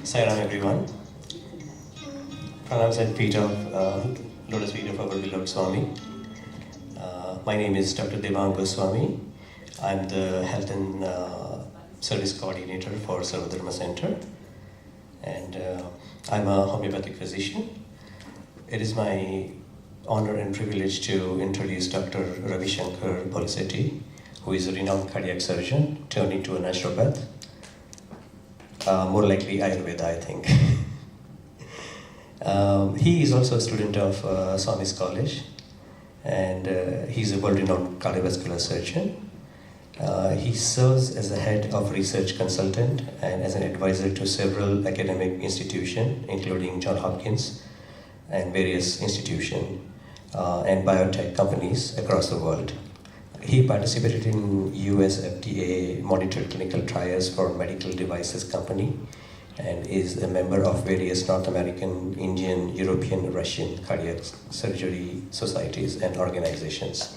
Sairam everyone. Pranams at feet of lotus feet of our beloved Swami. My name is Dr. Devang Goswami. I'm the Health and Service Coordinator for Sarvadharma Center, and I'm a homeopathic physician. It is my honor and privilege to introduce Dr. Ravi Shankar Polisetti, who is a renowned cardiac surgeon turned into a naturopath. More likely Ayurveda, I think. He is also a student of Swami's College, and he's a world-renowned cardiovascular surgeon. He serves as the head of research consultant and as an advisor to several academic institutions, including Johns Hopkins and various institutions and biotech companies across the world. He participated in US FDA monitored clinical trials for medical devices company and is a member of various North American, Indian, European, Russian cardiac surgery societies and organizations.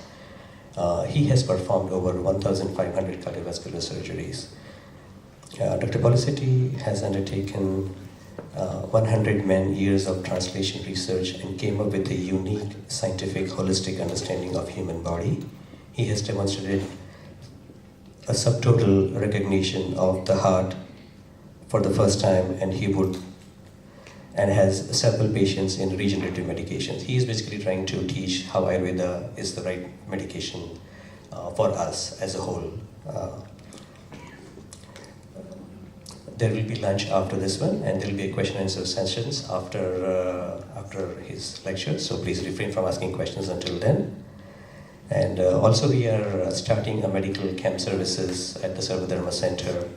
He has performed over 1,500 cardiovascular surgeries. Dr. Polisetti has undertaken 100 man-years of translation research and came up with a unique scientific holistic understanding of human body. He has demonstrated a subtotal recognition of the heart for the first time, and has several patients in regenerative medications. He is basically trying to teach how Ayurveda is the right medication for us as a whole. There will be lunch after this one, and there will be a question and answer sessions after his lecture, so please refrain from asking questions until then. And also we are starting a medical camp services at the Sarvadharma Center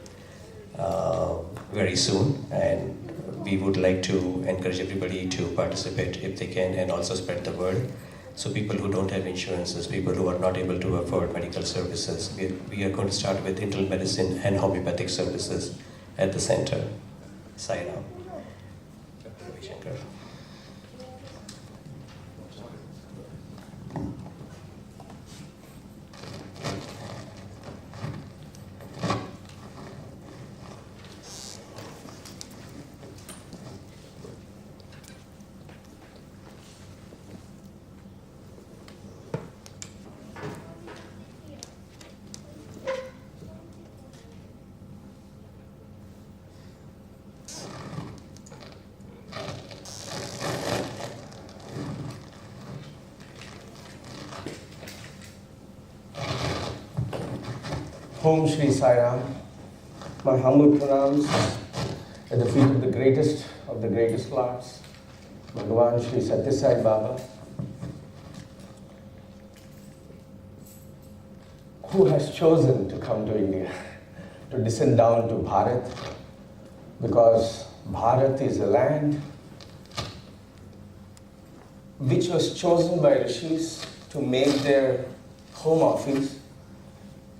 very soon, and we would like to encourage everybody to participate if they can, and also spread the word. So people who don't have insurances, people who are not able to afford medical services, we are going to start with internal medicine and homeopathic services at the center. Sai Ram. Dr. Ravi Shankar. Om Shri Sai Ram. My humble pranams at the feet of the greatest lords, Bhagavan Shri Satya Sai Baba, who has chosen to come to India, to descend down to Bharat, because Bharat is a land which was chosen by rishis to make their home office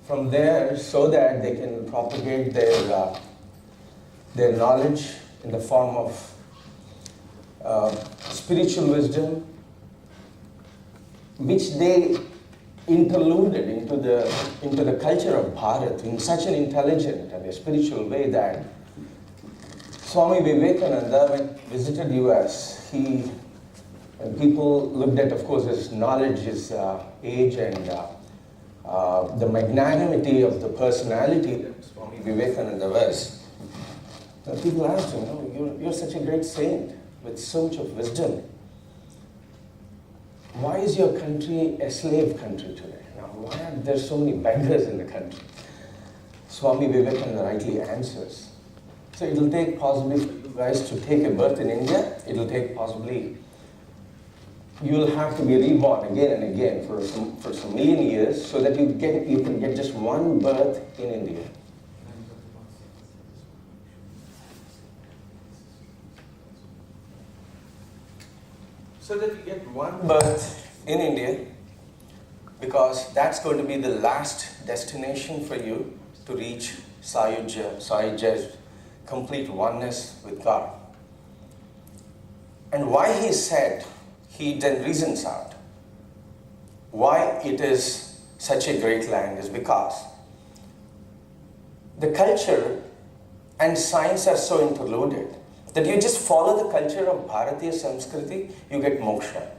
from there, so that they can propagate their knowledge in the form of spiritual wisdom, which they interluded into the culture of Bharat in such an intelligent and a spiritual way that Swami Vivekananda, when visited US, when people looked at, of course, his knowledge, his age, and the magnanimity of the personality that Swami Vivekananda was, people asked him, you're such a great saint with so much of wisdom. Why is your country a slave country today? Now, why are there so many beggars in the country? Swami Vivekananda rightly answers. So it will take possibly for you guys to take a birth in India. It will take possibly, you will have to be reborn again and again for some million years, so that you can get just one birth in India. So that you get one birth in India, because that's going to be the last destination for you to reach Sayuja's complete oneness with God. And why he said, he then reasons out why it is such a great land is because the culture and science are so interloaded that you just follow the culture of Bharatiya Samskriti, you get moksha.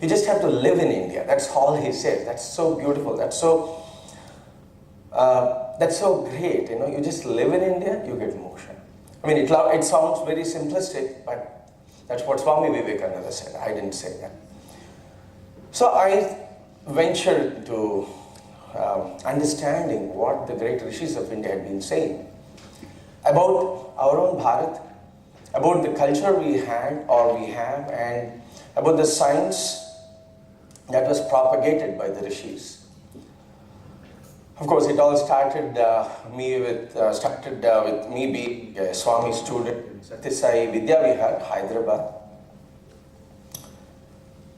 You just have to live in India. That's all he said. That's so beautiful. That's so great. You know, you just live in India, you get moksha. I mean, it sounds very simplistic, but that's what Swami Vivekananda said. I didn't say that. So I ventured to understanding what the great rishis of India had been saying about our own Bharat, about the culture we had or we have, and about the science that was propagated by the rishis. Of course, it all started with me being a Swami student in Satyasai Vidya Vihar, Hyderabad.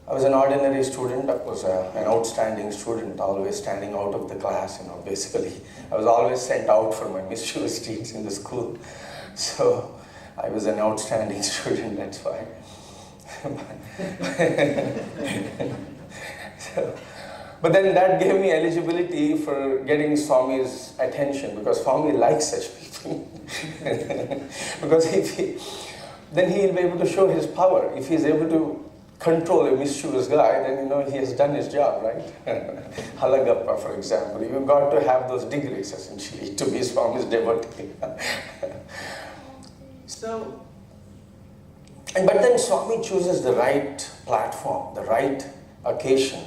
I was an ordinary student. I was an outstanding student, always standing out of the class. You know, basically, I was always sent out for my mischievous deeds in the school. So I was an outstanding student. That's why. But then that gave me eligibility for getting Swami's attention, because Swami likes such people. Because then he'll be able to show his power. If he's able to control a mischievous guy, then you know he has done his job, right? Halagappa, for example, you've got to have those degrees essentially to be Swami's devotee. But then Swami chooses the right platform, the right occasion.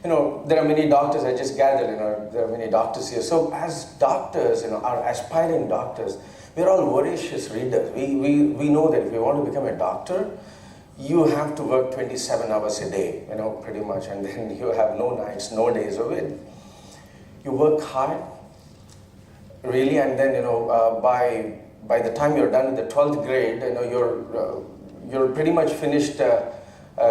There are many doctors, I just gathered, there are many doctors here. So as doctors, our aspiring doctors, we're all voracious readers. We know that if you want to become a doctor, you have to work 27 hours a day, pretty much, and then you have no nights, no days of it. You work hard, really, and then, by the time you're done with the 12th grade, you're pretty much finished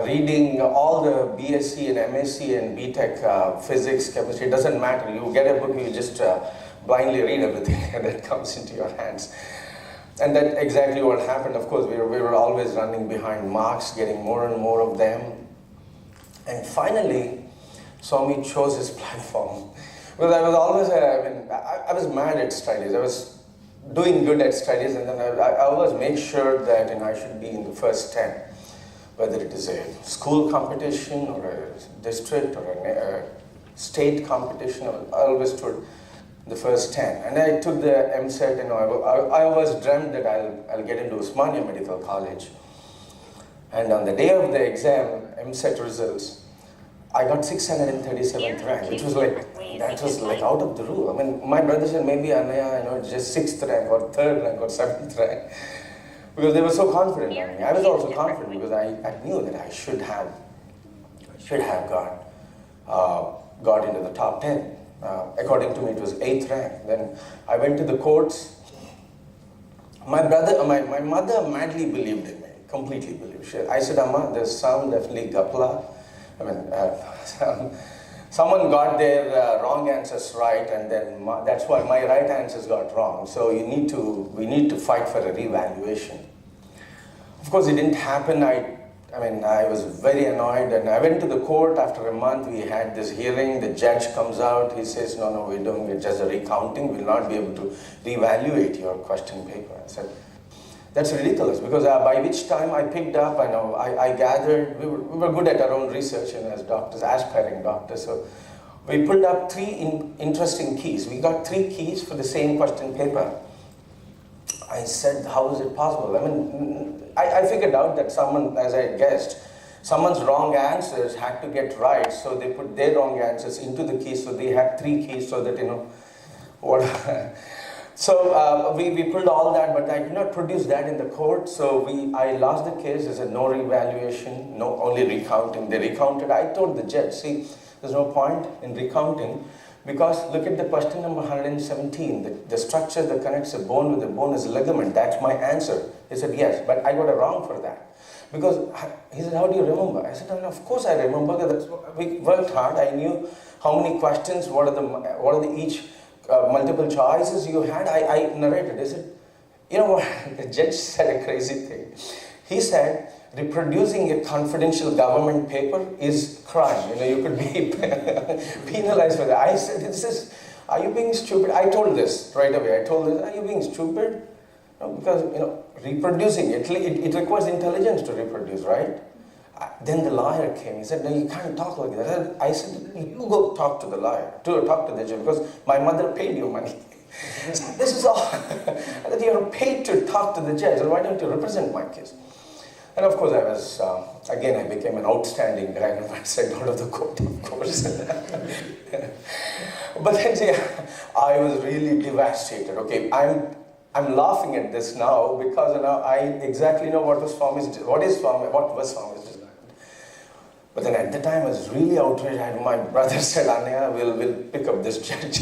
reading all the BSc and MSc and BTech physics, chemistry. It doesn't matter. You get a book, you just blindly read everything that comes into your hands. And that's exactly what happened. Of course, we were always running behind marks, getting more and more of them. And finally, Swami chose his platform. Well, I was always, I was mad at studies. I was doing good at studies, and then I always made sure that I should be in the first 10. Whether it is a school competition or a district or a state competition, I always stood the first 10. And I took the MSET, I always dreamt that I'll get into Usmania Medical College. And on the day of the exam, MSET results, I got 637th rank, which was like out of the rule. I mean, my brother said maybe Anaya, just 6th rank or 3rd rank or 7th rank. Because they were so confident on me. I was also confident because I knew that I should have got into the top 10. According to me, it was 8th rank. Then I went to the courts. My mother madly believed in me, completely believed. I said, Amma, there's some definitely gapla. Someone got their wrong answers right, and then that's why my right answers got wrong. So we need to fight for a revaluation. Of course, it didn't happen. I was very annoyed, and I went to the court. After a month, we had this hearing. The judge comes out. He says, no, we're doing it just a recounting. We'll not be able to reevaluate your question paper. I said, that's ridiculous, because by which time I picked up, I gathered, we were good at our own research as doctors, aspiring doctors. So we pulled up 3 interesting keys. We got 3 keys for the same question paper. I said, how is it possible? I figured out that someone, as I guessed, someone's wrong answers had to get right, so they put their wrong answers into the keys, so they had 3 keys so that, what... So we pulled all that, but I could not produce that in the court, so I lost the case. There's no revaluation, no only recounting. They recounted. I told the judge, see, there's no point in recounting, because look at the question number 117. The structure that connects a bone with a bone is a ligament. That's my answer. He said, yes, but I got it wrong for that. Because he said, how do you remember? I said, of course I remember. We worked hard. I knew how many questions, what are each multiple choices you had. I narrated. He said, you know what? The judge said a crazy thing. He said, reproducing a confidential government paper is crime. You could be penalized for that. I said, are you being stupid? I told this right away. I told this, are you being stupid? Because reproducing, it requires intelligence to reproduce, right? Then the lawyer came. He said, "No, you can't talk like that." I said, "You go talk to the lawyer, talk to the judge, because my mother paid you money." So this is all that you are paid to talk to the judge. So why don't you represent my case? And of course, I was again. I became an outstanding guy, and I said out of the court, of course. But then, see, I was really devastated. Okay, I'm laughing at this now because I exactly know what was Swami's design. But then at the time I was really outraged. My brother said, "Anaya, we'll pick up this judge."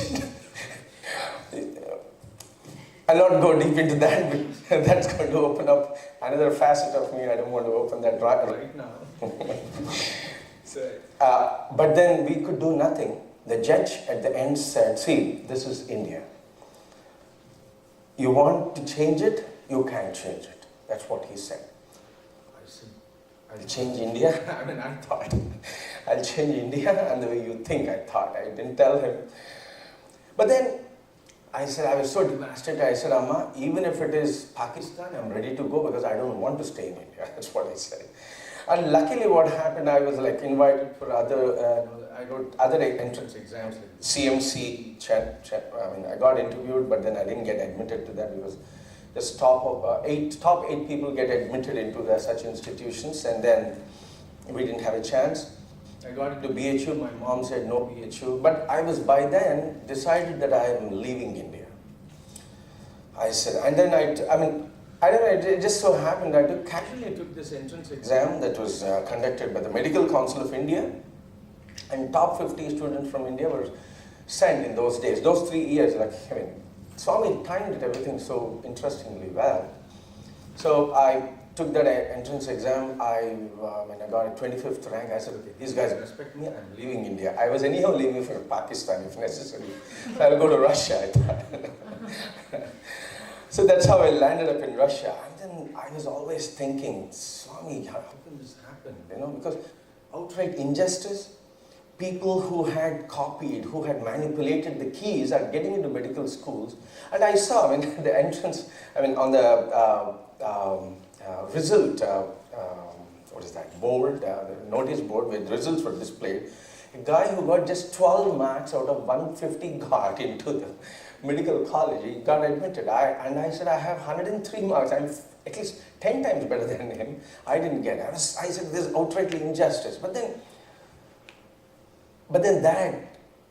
I'll not go deep into that, but that's going to open up another facet of me. I don't want to open that right now. But then we could do nothing. The judge at the end said, "See, this is India. You want to change it, you can't change it." That's what he said. I said, "I'll change India." I thought, I'll change India and the way you think, I thought. I didn't tell him. But then I said, I was so devastated. I said, "Amma, even if it is Pakistan, I'm ready to go because I don't want to stay in India." That's what I said. And luckily what happened, I was like invited for I wrote other entrance exams, like CMC, I got interviewed, but then I didn't get admitted to that because just top eight people get admitted into such institutions, and then we didn't have a chance. I got into BHU, my mom said no BHU, but I was by then decided that I am leaving India. I said, and then I don't know, it just so happened I casually took this entrance exam that was conducted by the Medical Council of India, and top 50 students from India were sent in those days, those 3 years. Swami timed it everything so interestingly well. So I took that entrance exam. I got a 25th rank. I said, "Okay, these guys respect me. I'm leaving India." I was anyhow leaving for Pakistan if necessary. I'll go to Russia, I thought. So that's how I landed up in Russia. And then I was always thinking, "Swami, how can this happen?" Because outright injustice, people who had copied, who had manipulated the keys are getting into medical schools. And I saw, the entrance, on the result, what is that, board, the notice board where the results were displayed, a guy who got just 12 marks out of 150 got into the medical college. He got admitted. I said, "I have 103 marks. I'm at least 10 times better than him." I didn't get it. I said, "This is outrightly injustice." But then that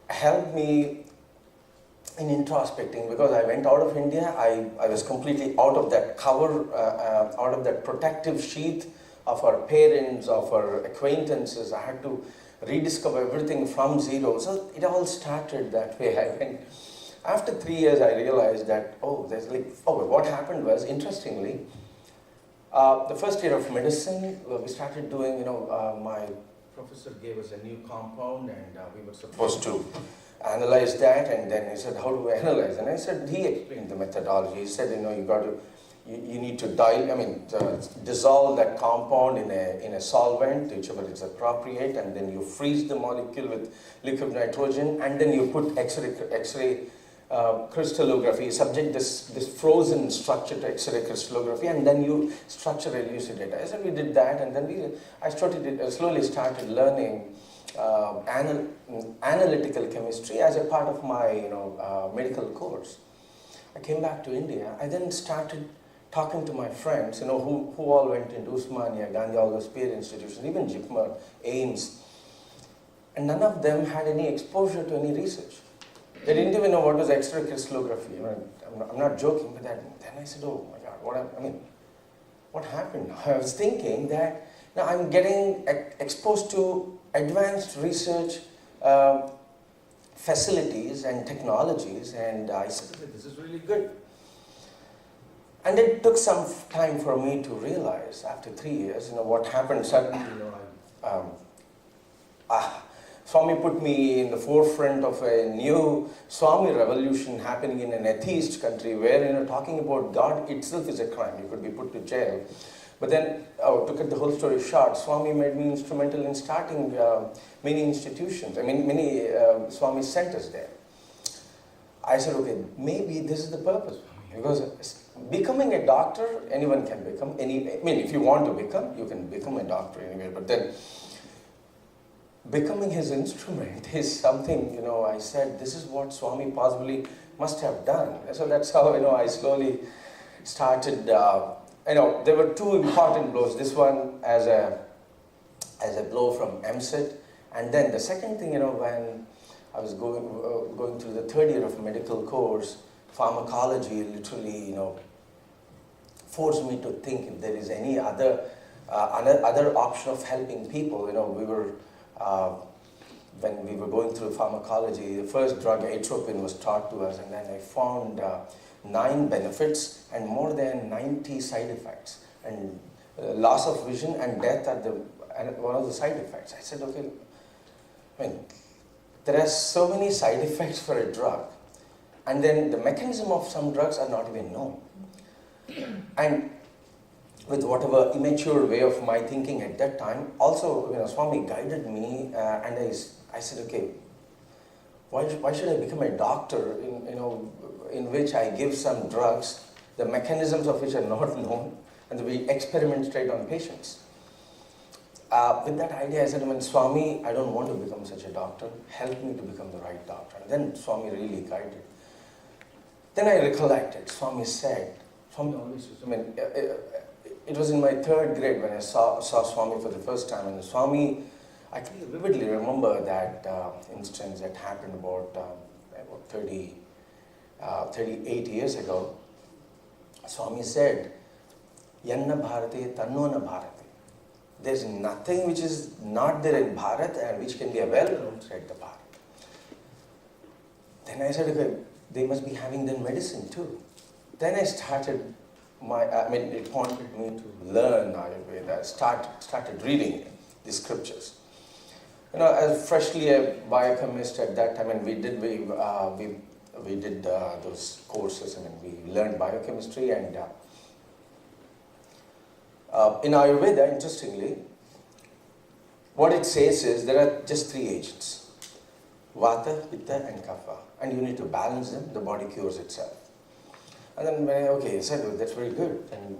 helped me in introspecting, because I went out of India. I was completely out of that cover, out of that protective sheath of our parents, of our acquaintances. I had to rediscover everything from zero. So it all started that way. After 3 years, I realized that, what happened was, interestingly, the first year of medicine, we started doing, my professor gave us a new compound, and we were supposed to analyze that. And then he said, "How do we analyze?" And I said, he explained the methodology. He said, you need to dissolve that compound in a solvent, whichever is appropriate, and then you freeze the molecule with liquid nitrogen, and then you put X-ray crystallography, subject this frozen structure to X-ray crystallography, and then you structure elucidate. I said we did that, and then I slowly started learning analytical chemistry as a part of my medical course. I came back to India. I then started talking to my friends, who all went into Usmania, Gandhi, all those peer institutions, even JIPMER, AIMS, and none of them had any exposure to any research. They didn't even know what was X-ray crystallography. I'm not joking, but then I said, "Oh my God, what happened?" I was thinking that now I'm getting exposed to advanced research facilities and technologies, and I said, "This is really good." And it took some time for me to realize, after 3 years, what happened suddenly. Swami put me in the forefront of a new Swami revolution happening in an atheist country where, talking about God itself is a crime. You could be put to jail. But then, to cut the whole story short, Swami made me instrumental in starting many institutions, many Swami centers there. I said, okay, maybe this is the purpose for me. Because becoming a doctor, anyone can become. If you want to become, you can become a doctor anywhere. But then, becoming his instrument is something, I said, this is what Swami possibly must have done. So that's how, I slowly started, there were two important blows. This one as a blow from MSET. And then the second thing, when I was going through the third year of medical course, pharmacology literally, forced me to think if there is any other option of helping people. We were, when we were going through pharmacology, the first drug, atropine, was taught to us, and then I found 9 benefits and more than 90 side effects. And loss of vision and death are one of the side effects. I said, okay, there are so many side effects for a drug, and then the mechanism of some drugs are not even known. And with whatever immature way of my thinking at that time, also, Swami guided me, and I said, okay, why should I become a doctor in which I give some drugs, the mechanisms of which are not known, and we experiment straight on patients. With that idea, I said, Swami, I don't want to become such a doctor. Help me to become the right doctor. And then Swami really guided. Then I recollected, Swami said, Swami always used, it was in my 3rd grade when I saw Swami for the first time. And Swami, I can vividly remember that instance that happened about 38 years ago. Swami said, Yanna Bharate, Tannona Bharate. There's nothing which is not there in Bharat and which can be available outside the Bharat. Then I said, okay, they must be having their medicine too. Then I started it prompted me to learn Ayurveda. Started reading the scriptures. As freshly a biochemist at that time, and we did those courses. We learned biochemistry, and in Ayurveda, interestingly, what it says is there are just 3 agents: Vata, Pitta, and Kapha, and you need to balance them. The body cures itself. And then, I said, oh, that's very good. And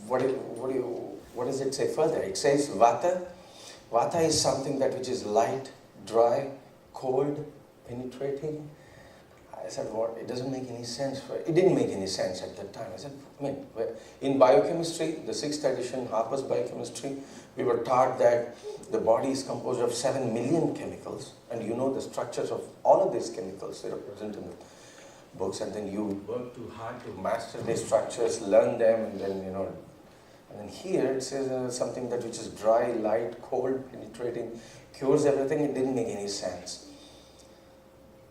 what does it say further? It says Vata. Vata is something which is light, dry, cold, penetrating. I said, what? It doesn't make any sense. It didn't make any sense at that time. I said, in biochemistry, the 6th edition, Harper's Biochemistry, we were taught that the body is composed of 7 million chemicals, and the structures of all of these chemicals. They are present in the books, and then you work too hard to master these structures, learn them, and then, and then here it says something which is dry, light, cold, penetrating, cures everything. It didn't make any sense.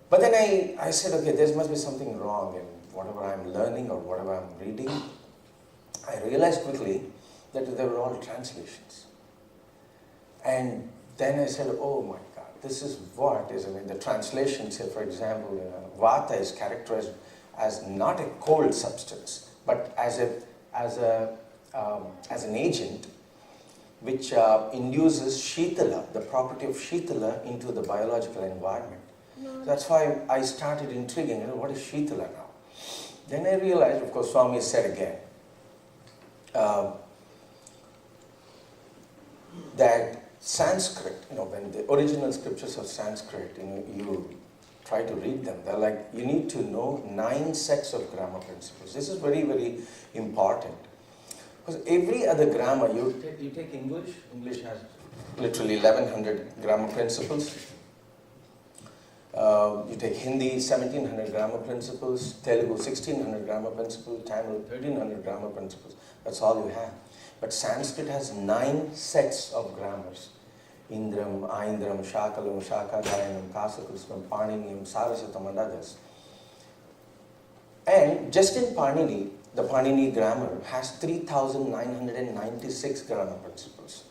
But then I said, okay, there must be something wrong in whatever I'm learning or whatever I'm reading. I realized quickly that they were all translations. And then I said, oh my God, this is what is, the translation, say for example, Vata is characterized as not a cold substance, but as an agent which induces Shitala, the property of Shitala, into the biological environment. So that's why I started intriguing, what is Shitala now? Then I realized, of course, Swami said again, that Sanskrit, when the original scriptures of Sanskrit, you try to read them, they're like, you need to know 9 sets of grammar principles. This is very, very important. Because every other grammar, you take English has literally 1100 grammar principles. You take Hindi, 1700 grammar principles, Telugu, 1600 grammar principles, Tamil, 1300 grammar principles. That's all you have. But Sanskrit has 9 sets of grammars. Indram, Aindram, Shakalam, Shakadayanam, Kasakristam, Paniniyam, Saraswatam, and others. And just in Panini, the Panini grammar has 3,996 grammar principles.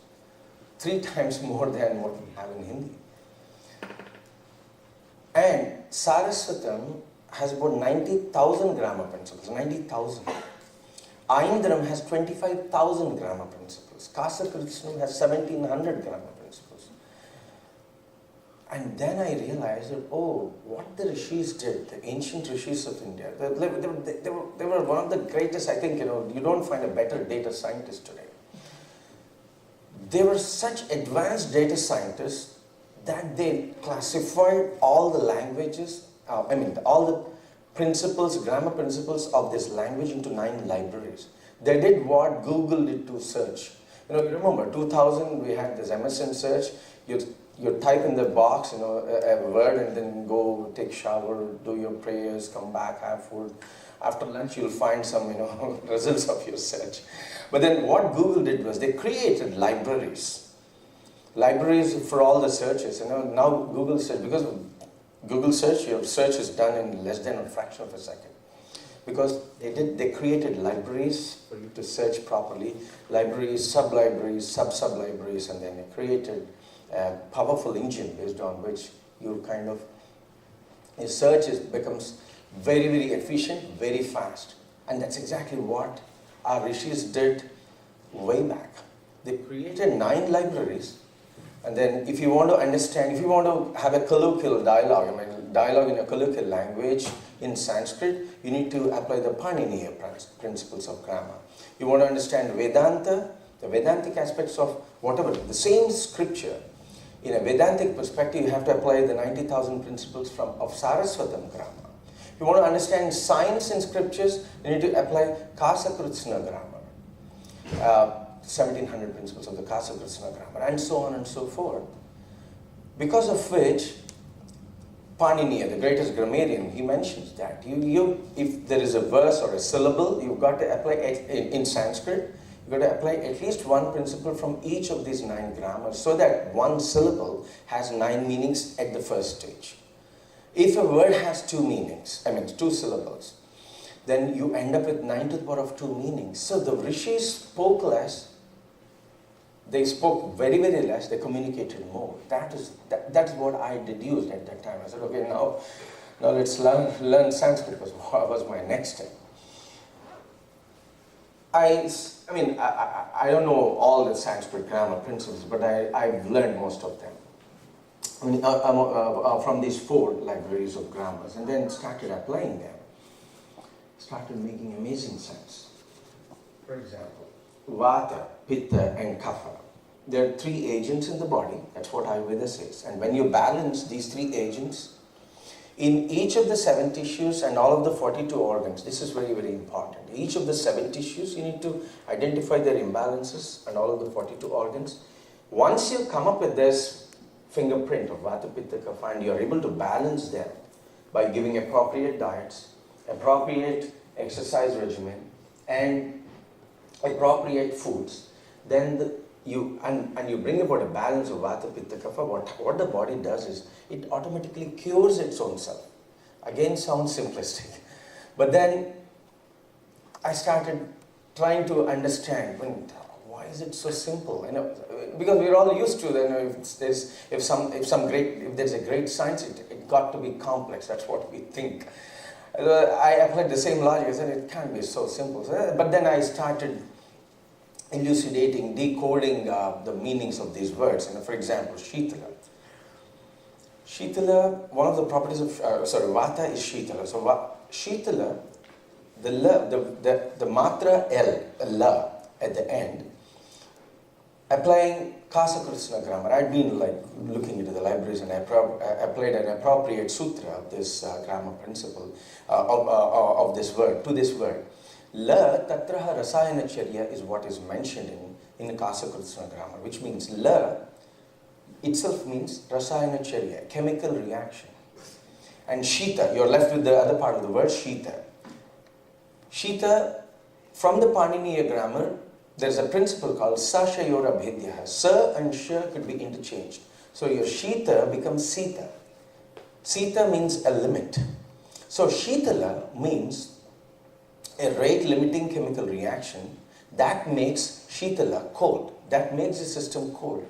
3 times more than what we have in Hindi. And Saraswatam has about 90,000 grammar principles, 90,000. Aindram has 25,000 grammar principles. Kasakrishnam has 1,700 grammar principles. And then I realized that, oh, what the rishis did, the ancient rishis of India, they were one of the greatest, I think, you don't find a better data scientist today. They were such advanced data scientists that they classified all the languages, all the principles, grammar principles of this language into 9 libraries. They did what Google did to search. You remember 2000 we had this MSN search. You type in the box, a word, and then go take shower, do your prayers, come back, have food. After lunch, you'll find some, results of your search. But then what Google did was they created libraries for all the searches. Now Google search, because of Google search, your search is done in less than a fraction of a second. Because they created libraries for you to search properly, libraries, sub-libraries, sub-sub-libraries, and then they created a powerful engine based on which your search becomes very, very efficient, very fast. And that's exactly what our rishis did way back. They created 9 libraries, and then if you want to understand, if you want to have a colloquial dialogue, dialogue in a colloquial language in Sanskrit, you need to apply the Paniniya principles of grammar. You want to understand Vedanta, the Vedantic aspects of whatever, the same scripture. In a Vedantic perspective, you have to apply the 90,000 principles of Saraswatam grammar. If you want to understand science in scriptures, you need to apply Kasa-Krishna grammar. 1700 principles of the Kasa-Krishna grammar, and so on and so forth. Because of which, Paniniya, the greatest grammarian, he mentions that if there is a verse or a syllable, you've got to apply in Sanskrit, you've got to apply at least one principle from each of these 9 grammars, so that one syllable has 9 meanings at the first stage. If a word has 2 meanings, 2 syllables, then you end up with 9 to the power of 2 meanings. So the rishis spoke less, they spoke very, very less, they communicated more. That's what I deduced at that time. I said, okay, now let's learn Sanskrit was my next step. I don't know all the Sanskrit grammar principles, but I've learned most of them. From these 4 libraries of grammars, and then started applying them. Started making amazing sense. For example, Vata, Pitta, and Kapha. There are 3 agents in the body. That's what Ayurveda says. And when you balance these 3 agents, in each of the 7 tissues and all of the 42 organs, this is very, very important. Each of the 7 tissues, you need to identify their imbalances and all of the 42 organs. Once you come up with this fingerprint of Vata, Pitta, Kapha, and you're able to balance them by giving appropriate diets, appropriate exercise regimen, and appropriate foods, then you bring about a balance of Vata, Pitta, Kapha. What the body does is it automatically cures its own self. Again, sounds simplistic, but then I started trying to understand why is it so simple? Because we're all used to if there's a great science, it got to be complex. That's what we think. I applied the same logic. I said it can't be so simple. But then I started elucidating, decoding the meanings of these words. For example, Shitala. Shitala, one of the properties of Vata is Shitala. So Shitala, the matra la at the end, applying Kasa-Krishna grammar. I'd been looking into the libraries, and I applied an appropriate sutra of this grammar principle of this word to this word. La tatraha rasayana charya is what is mentioned in the Kasa-Krishna grammar, which means la itself means rasayana charya, chemical reaction. And shita, you're left with the other part of the word, shita. Shita, from the Paniniya grammar, there's a principle called sa-shayora bhedyaha. Sa and sha could be interchanged. So your shita becomes sita. Sita means a limit. So shitala means a rate-limiting chemical reaction that makes shitala cold. That makes the system cold.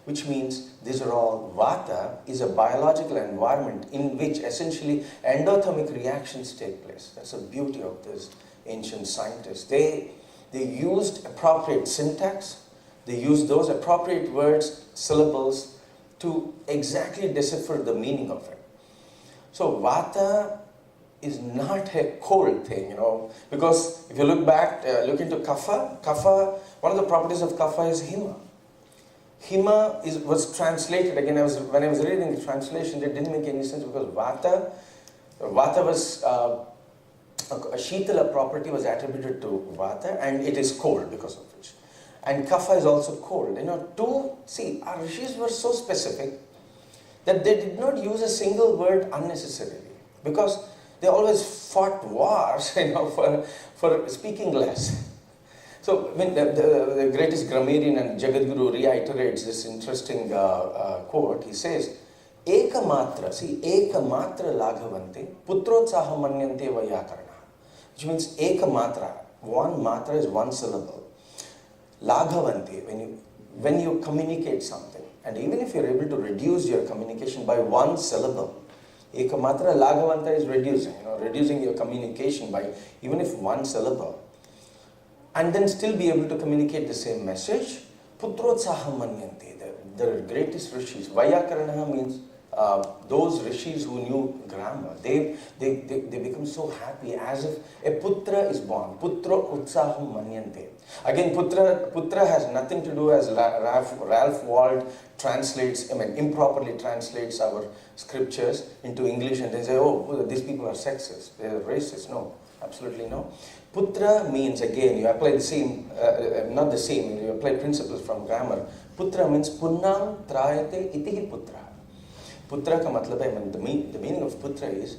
Which means these are all, Vata is a biological environment in which essentially endothermic reactions take place. That's the beauty of this ancient scientists. They used appropriate syntax, they used those appropriate words, syllables, to to exactly decipher the meaning of it. So vata is not a cold thing, because if you look back, look into kapha, one of the properties of kapha is hima. Hima was translated, again, when I was reading the translation, it didn't make any sense because vata was, a shitala property was attributed to vata, and it is cold because of which. And kapha is also cold. Our rishis were so specific that they did not use a single word unnecessarily, because they always fought wars, for speaking less. So, the greatest grammarian and Jagadguru reiterates this interesting quote. He says, Eka matra laghavante, putrotsaha manyante vayakarna. Which means Eka matra, one matra is one syllable. Laghavante, when you communicate something, and even if you're able to reduce your communication by one syllable, Eka matra laghavanta is reducing your communication by even if one syllable, and then still be able to communicate the same message. Putrotsaha manyante, the greatest rishis. Vayakarana means those rishis who knew grammar. They become so happy as if a putra is born. Putra utsaham manyante. Again, putra has nothing to do as Ralph Waldo translates, improperly translates our scriptures into English, and they say, oh, these people are sexist, they're racist. No, absolutely no. Putra means, again, you apply the same, you apply principles from grammar. Putra means punnam trayate itihi putra. Putra ka matlab hai, the meaning of putra is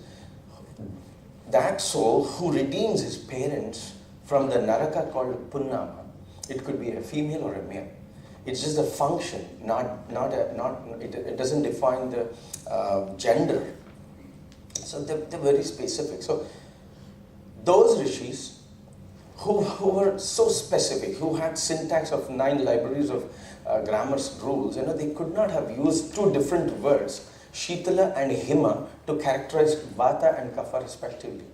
that soul who redeems his parents from the naraka called punnama. It could be a female or a male. It's just a function, it doesn't define the gender. So they're very specific. So those rishis who were so specific, who had syntax of 9 libraries of grammar rules, they could not have used 2 different words, Shitala and Hima, to characterize Vata and Kapha respectively.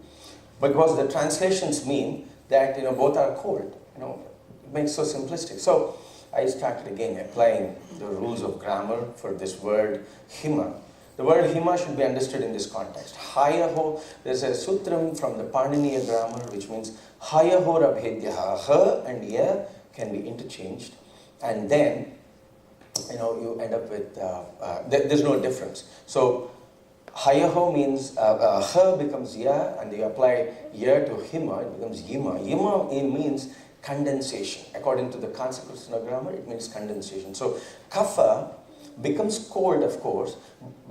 Because the translations mean that both are cold. It makes so simplistic. So I started again applying the rules of grammar for this word Hima. The word Hima should be understood in this context. Hayaho, there's a sutram from the Paniniya grammar which means Hayaho rabhedyaha. Ha and ya can be interchanged, and then you end up with there's no difference. So Hayaho means ha becomes ya, and you apply ya to Hima, it becomes Yima. Yima means condensation. According to the Kansa-Krishna grammar, it means condensation. So Kapha becomes cold, of course,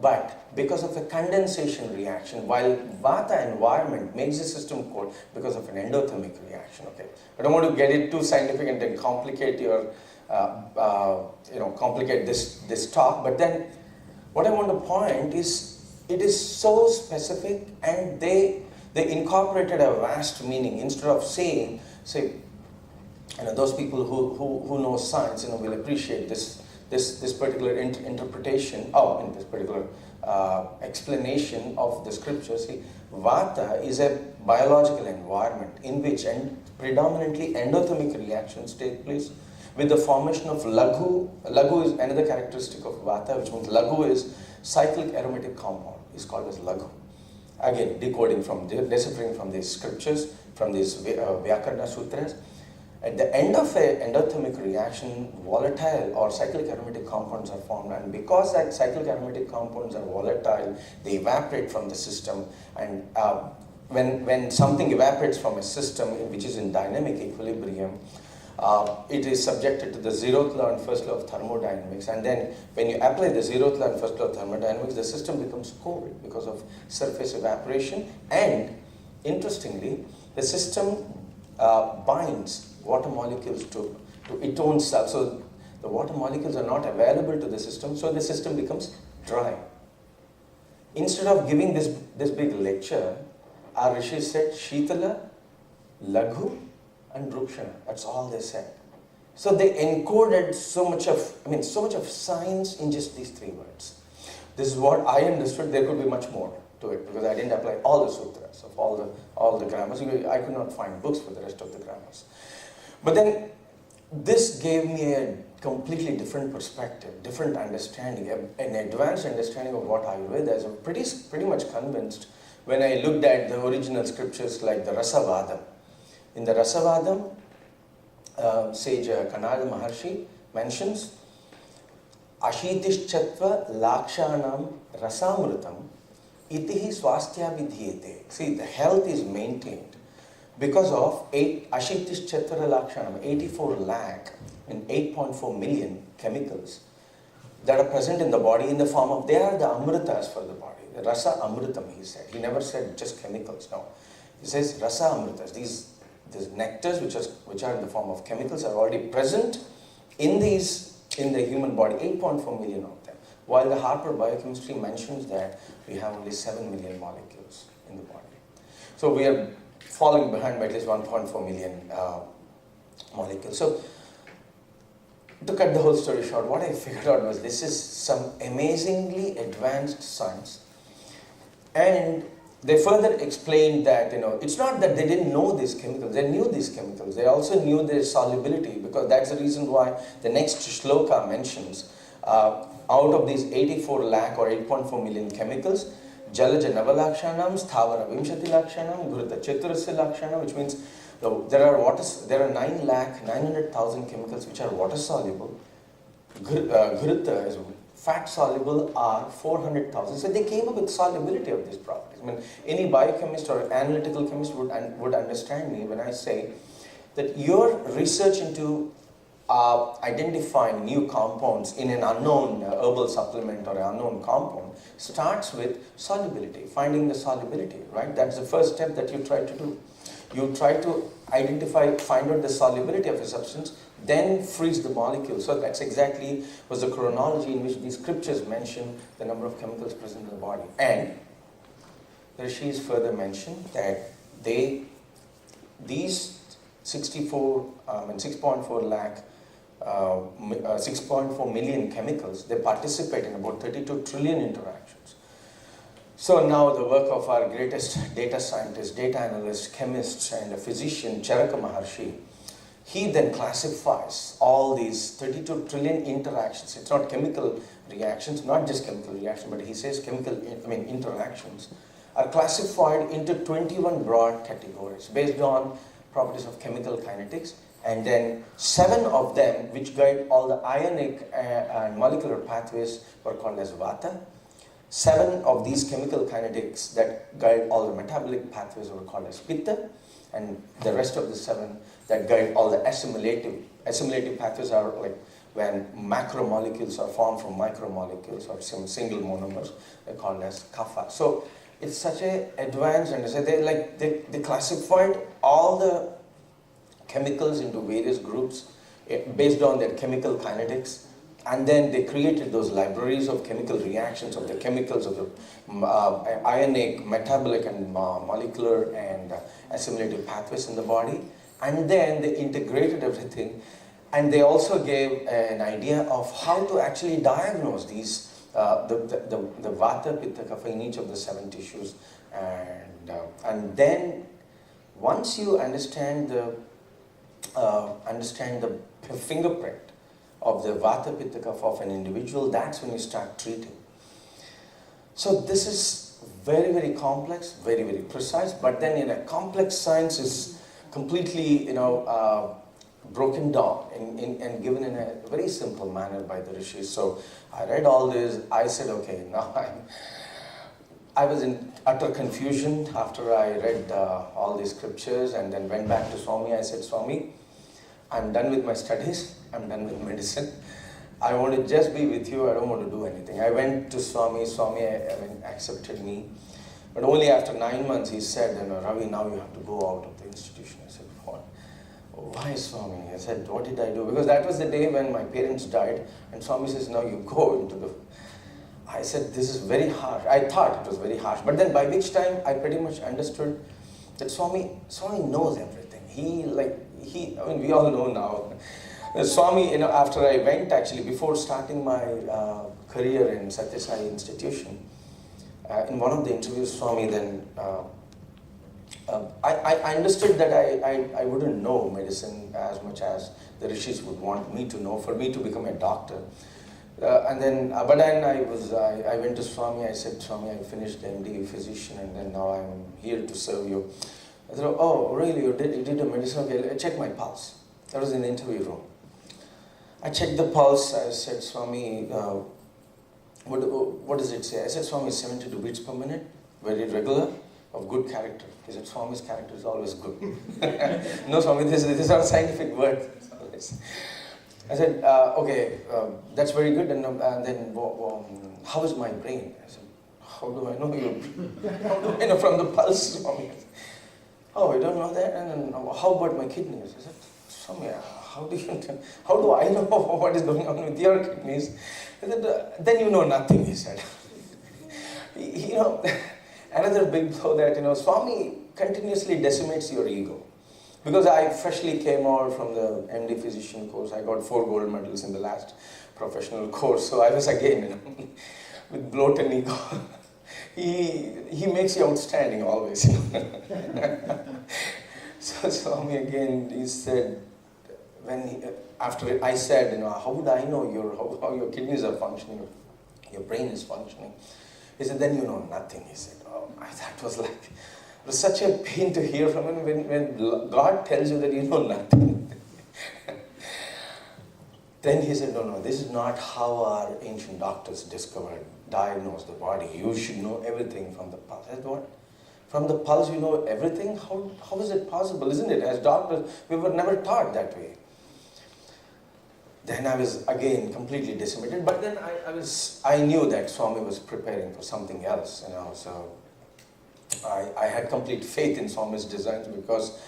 but because of a condensation reaction, while Vata environment makes the system cold because of an endothermic reaction. Okay, I don't want to get it too scientific and then complicate complicate this talk. But then, what I want to point is, it is so specific, and they incorporated a vast meaning. Instead of saying, those people who know science, will appreciate this particular interpretation, in this particular explanation of the scripture. See, Vata is a biological environment in which predominantly endothermic reactions take place with the formation of Laghu. Laghu is another characteristic of Vata, which means Laghu is cyclic aromatic compound, is called as Laghu. Again, deciphering from these scriptures, from these Vyakarna Sutras. At the end of an endothermic reaction, volatile or cyclic aromatic compounds are formed, and because that cyclic aromatic compounds are volatile, they evaporate from the system. And when something evaporates from a system which is in dynamic equilibrium, it is subjected to the 0th law and 1st law of thermodynamics. And then when you apply the 0th law and 1st law of thermodynamics, the system becomes cold because of surface evaporation. And interestingly, the system binds water molecules to its own self. So the water molecules are not available to the system, so the system becomes dry. Instead of giving this big lecture, our rishis said Shitala, Laghu, and Rukshana. That's all they said. So they encoded so much of science in just these 3 words. This is what I understood. There could be much more to it, because I didn't apply all the sutras of all the grammars. I could not find books for the rest of the grammars. But then, this gave me a completely different perspective, different understanding, an advanced understanding of what Ayurveda is. I'm pretty much convinced when I looked at the original scriptures like the Rasavadam. In the Rasavadam, sage Kanada Maharshi mentions Ashitish-chattva lakshanam rasamrutam itihi swastya vidhyate. See, the health is maintained because of Ashitish-chattva lakshanam, 84 lakh and 8.4 million chemicals that are present in the body in the form of, they are the amritas for the body. The rasa amritam, he said. He never said just chemicals, no. He says rasa amritas. These nectars which are in the form of chemicals are already present in the human body, 8.4 million of them. While the Harper biochemistry mentions that we have only 7 million molecules in the body. So we are falling behind by at least 1.4 million molecules. So to cut the whole story short, what I figured out was this is some amazingly advanced science. And they further explained that, it's not that they didn't know these chemicals, they knew these chemicals. They also knew their solubility, because that's the reason why the next shloka mentions, out of these 84 lakh or 8.4 million chemicals, Jalaja Navalakshanam, Sthavara Vimshati Lakshanam, Gurita Chaturasya Lakshanam, which means there are 9,900,000 chemicals which are water soluble. Gurita is fat soluble are 400,000. So they came up with solubility of these properties. I mean, any biochemist or analytical chemist would understand me when I say that your research into identifying new compounds in an unknown herbal supplement or an unknown compound starts with solubility, finding the solubility, right? That's the first step that you try to do. You try to find out the solubility of a substance, then freeze the molecule. So that's exactly was the chronology in which these scriptures mention the number of chemicals present in the body. And the Rishis further mention that these 6.4 lakh 6.4 million chemicals, they participate in about 32 trillion interactions. So now the work of our greatest data scientist, data analyst, chemist, and a physician, Charaka Maharshi, he then classifies all these 32 trillion interactions. It's not chemical reactions, not just chemical reaction, but he says interactions are classified into 21 broad categories based on properties of chemical kinetics, and then 7 of them which guide all the ionic and molecular pathways were called as Vata. 7 of these chemical kinetics that guide all the metabolic pathways were called as Pitta, and the rest of the 7 that guide all the assimilative pathways are like when macromolecules are formed from micromolecules or some single monomers, they're called as Kapha. So it's such a advanced, and they classified all the chemicals into various groups based on their chemical kinetics, and then they created those libraries of chemical reactions of the chemicals of the ionic, metabolic, and molecular and assimilative pathways in the body, and then they integrated everything, and they also gave an idea of how to actually diagnose these the Vata, Pitta, Kapha in each of the 7 tissues, and then once you understand the fingerprint of the Vata, Pitta, Kapha of an individual, that's when you start treating. So this is very, very complex, very, very precise, but then in a complex science is completely, broken down and given in a very simple manner by the Rishis. So I read all this, I said, okay, now I was in utter confusion after I read all these scriptures, and then went back to Swami. I said, Swami, I'm done with my studies, I'm done with medicine. I want to just be with you, I don't want to do anything. I went to Swami, accepted me. But only after 9 months he said, Ravi, now you have to go out of the institution. I said, what? Why, Swami? I said, what did I do? Because that was the day when my parents died, and Swami says, now you go into the... I said, this is very harsh. I thought it was very harsh. But then by which time I pretty much understood that Swami knows everything. We all know now. Swami, after I went actually, before starting my career in Satyasai institution, in one of the interviews, Swami then I understood that I wouldn't know medicine as much as the rishis would want me to know, for me to become a doctor. But then I went to Swami. I said, Swami, I finished MD physician, and then now I'm here to serve you. I said, oh, really? You did a medicine? Okay, check my pulse. That was in the interview room. I checked the pulse. I said, Swami, what does it say? I said, Swami, 72 beats per minute, very regular, of good character. He said, Swami's character is always good. No, Swami, this is not a scientific word. I said, okay, that's very good. And then, how is my brain? I said, how do I know you? How do I know from the pulse, Swami? Oh, you don't know that? And then, how about my kidneys? I said, Swami, how do I know what is going on with your kidneys? He said, then you know nothing, he said. Another big blow that, Swami continuously decimates your ego. Because I freshly came out from the MD physician course, I got 4 gold medals in the last professional course. So I was again, with bloated ego. He makes you outstanding always. So Swami again, he said, after I said, how would I know how your kidneys are functioning, your brain is functioning? He said, then you know nothing. He said, that was like, it was such a pain to hear from him when God tells you that you know nothing. Then he said, no, this is not how our ancient doctors diagnosed the body. You should know everything from the pulse. I said, what? From the pulse you know everything? How is it possible, isn't it? As doctors, we were never taught that way. Then I was again completely decimated, but then I knew that Swami was preparing for something else, so I had complete faith in Swami's designs, because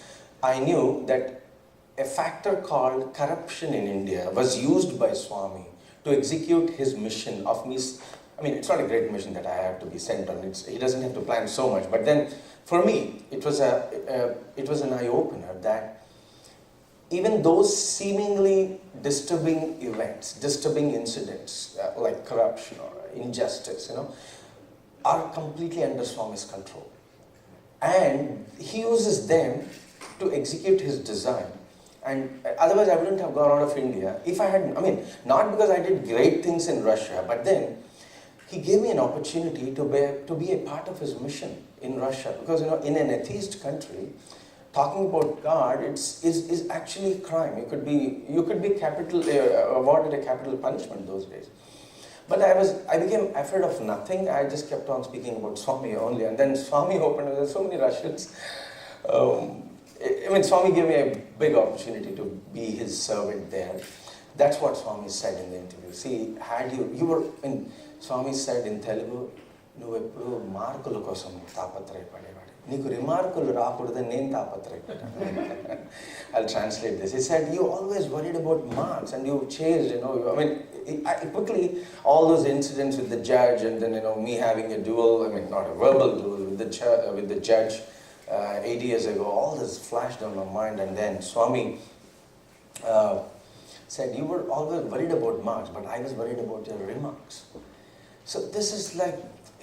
I knew that a factor called corruption in India was used by Swami to execute his mission of me. I mean, it's not a great mission that I have to be sent on. He doesn't have to plan so much, but then for me, it was an eye-opener that even those seemingly disturbing events, disturbing incidents like corruption or injustice, are completely under Swami's control. And he uses them to execute his design. And otherwise I wouldn't have gone out of India if I hadn't, not because I did great things in Russia, but then he gave me an opportunity to be a part of his mission in Russia. Because, in an atheist country, talking about God is actually a crime. You could be awarded a capital punishment those days. But I became afraid of nothing. I just kept on speaking about Swami only. And then Swami opened, there were so many Russians. Swami gave me a big opportunity to be his servant there. That's what Swami said in the interview. See, Swami said in Telugu, నువ్వు ఎప్పుడు మార్కుల కోసం తాపత్రయపడేవాడు, నీకు రిమార్కులు రాకూడదని నేను తాపత్రయపడ్డాను. I'll translate this. He said, you always worried about marks and you chased, quickly all those incidents with the judge, and then, me having a duel, not a verbal duel with the judge 8 years ago, all this flashed on my mind. And then Swami said, you were always worried about marks, but I was worried about your remarks. So this is like,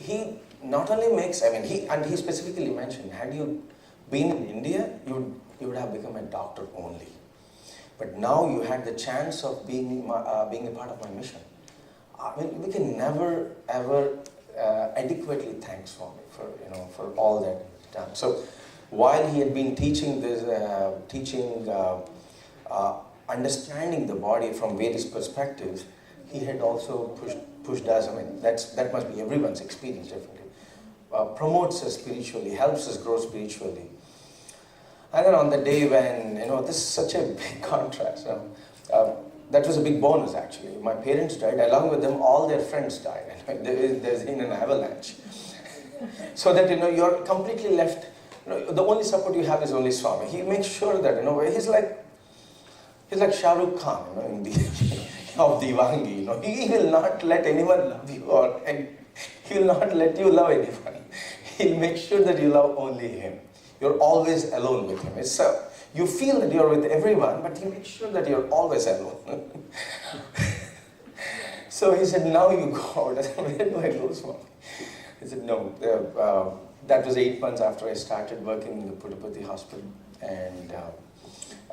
he not only makes, he specifically mentioned, had you been in India, you would have become a doctor only. But now you had the chance of being a part of my mission. We can never ever adequately thank Swami for all that he's done. So while he had been teaching understanding the body from various perspectives, he had also pushed us. That must be everyone's experience, definitely. Promotes us spiritually, helps us grow spiritually. And then on the day when, this is such a big contrast. That was a big bonus, actually. My parents died. Along with them, all their friends died. There's been an avalanche. So that, you're completely left. The only support you have is only Swami. He makes sure that, he's like Shah Rukh Khan, of Divangi. He will not let anyone love you, or he will not let you love anyone. He'll make sure that you love only him. You're always alone with him. You feel that you're with everyone, but he makes sure that you're always alone. So he said, now you go out. I said, where do I go, Swami? He said, no, that was 8 months after I started working in the Puttaparthi hospital.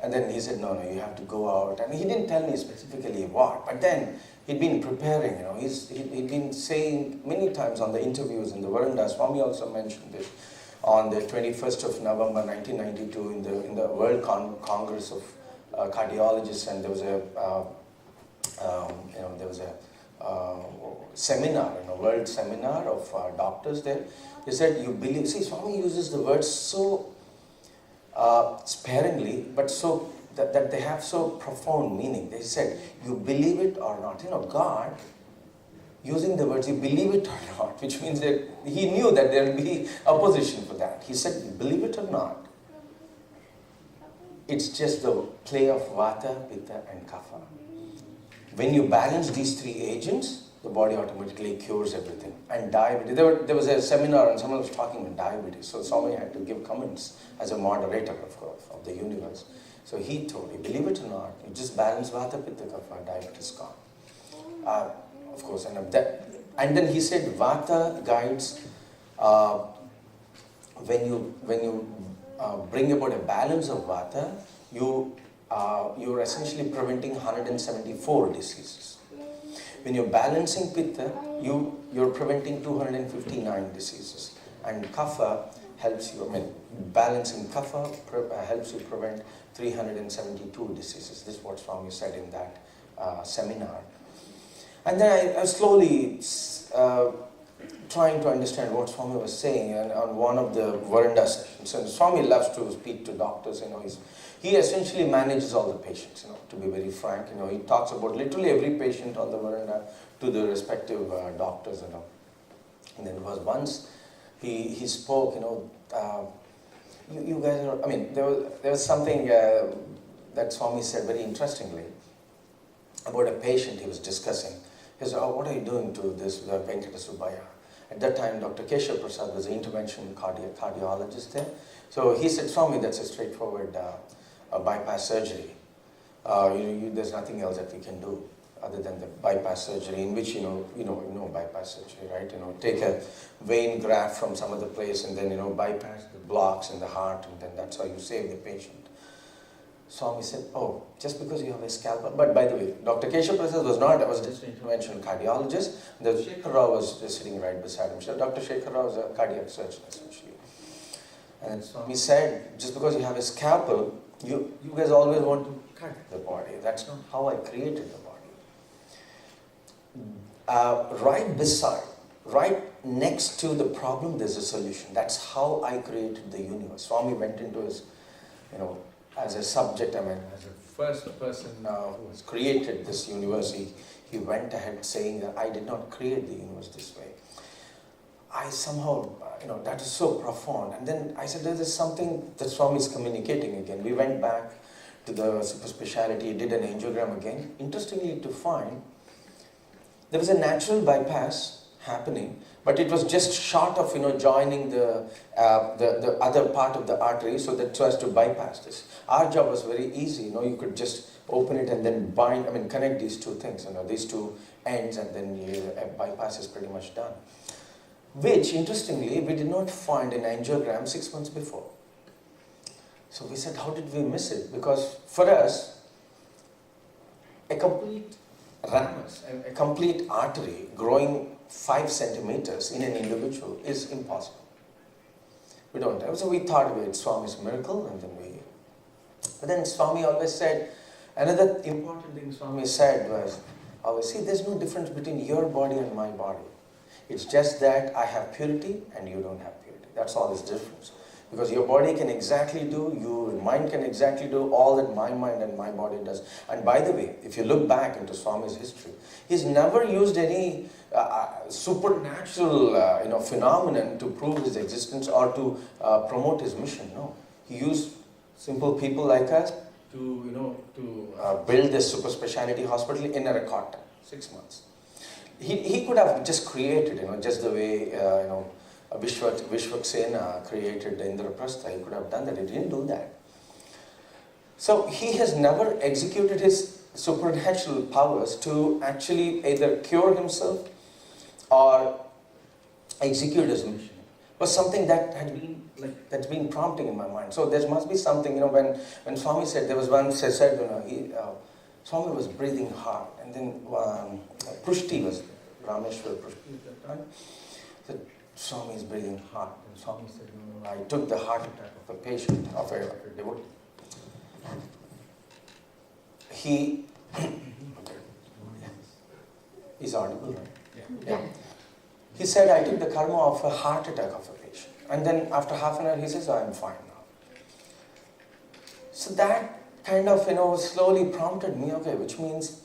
And then he said, no, you have to go out. And he didn't tell me specifically what, but then he'd been preparing, he'd been saying many times on the interviews in the Varanda. Swami also mentioned it on the 21st of November 1992 in the World Congress of Cardiologists, and there was a seminar, world seminar of doctors there. They said, you believe, see, Swami uses the words so sparingly, but so that they have so profound meaning. They said, you believe it or not. God, using the words, you believe it or not, which means that he knew that there will be opposition for that. He said, you believe it or not, it's just the play of Vata, Pitta and Kapha. When you balance these three agents, the body automatically cures everything. And diabetes, there was a seminar and someone was talking about diabetes, so Swami had to give comments as a moderator, of course, of the universe. So he told, you believe it or not, you just balance Vata, Pitta, Kapha, diabetes gone. Of course, and then he said Vata guides, when you bring about a balance of Vata, you're essentially preventing 174 diseases. When you're balancing Pitta, you're preventing 259 diseases. And Kapha helps you, balancing Kapha helps you prevent 372 diseases. This is what Swami said in that seminar. And then I was slowly trying to understand what Swami was saying, and on one of the Varanda sessions. And Swami loves to speak to doctors, he essentially manages all the patients, to be very frank. He talks about literally every patient on the Varanda to the respective doctors, And then there was once he spoke, you guys are, there was something that Swami said very interestingly about a patient he was discussing. He said, what are you doing to this Venkata Subbaya? At that time, Dr. Keshav Prasad was an intervention cardiologist there. So he said, Swami, that's a straightforward bypass surgery. There's nothing else that we can do other than the bypass surgery, in which, bypass surgery, right? Take a vein graft from some other place and then, bypass the blocks in the heart, and then that's how you save the patient. Swami said, oh, just because you have a scalpel. But by the way, Dr. Keshav Prasad was just an interventional cardiologist. The Shekhar Rao was just sitting right beside him. So Dr. Shekhar Rao was a cardiac surgeon, essentially. And then Swami said, just because you have a scalpel, you guys always want to cut the body. That's not how I created the body. Right next to the problem, there's a solution. That's how I created the universe. Swami went into his, as a subject, as a first person who has created this universe, he went ahead saying that I did not create the universe this way. I somehow, that is so profound. And then I said, there is something that Swami is communicating again. We went back to the super speciality, did an angiogram again. Interestingly to find, there was a natural bypass happening, but it was just short of, joining the other part of the artery so as to bypass this. Our job was very easy, you could just open it and then connect these two things, these two ends, and then a bypass is pretty much done. Which, interestingly, we did not find an angiogram 6 months before. So we said, how did we miss it? Because for us, a complete ramus, a complete artery growing 5 centimeters in an individual is impossible. We don't have. So we thought it's Swami's miracle, and then but then Swami always said, another important thing Swami said was, see, there's no difference between your body and my body. It's just that I have purity and you don't have purity. That's all this difference. Because your body can exactly do, your mind can exactly do all that my mind and my body does. And by the way, if you look back into Swami's history, he's never used any supernatural phenomenon to prove his existence or to promote his mission. No, he used simple people like us to build this super speciality hospital in a record time, 6 months. He could have just created, just the way Vishwaksena created Indraprastha. He could have done that. He didn't do that. So he has never executed his supernatural powers to actually either cure himself or execute his mission. was something that had been that's been prompting in my mind. So there must be something, when Swami said, there was one said, Swami was breathing hard, and then Prushti was Rameshwar Prushti at that time. Said, Swami is breathing hard. And Swami said, no, I took the heart attack of a patient, of a devotee. He is audible, right? Yeah. He said, I took the karma of a heart attack of a patient. And then after half an hour, he says, I am fine now. So that kind of, slowly prompted me, okay, which means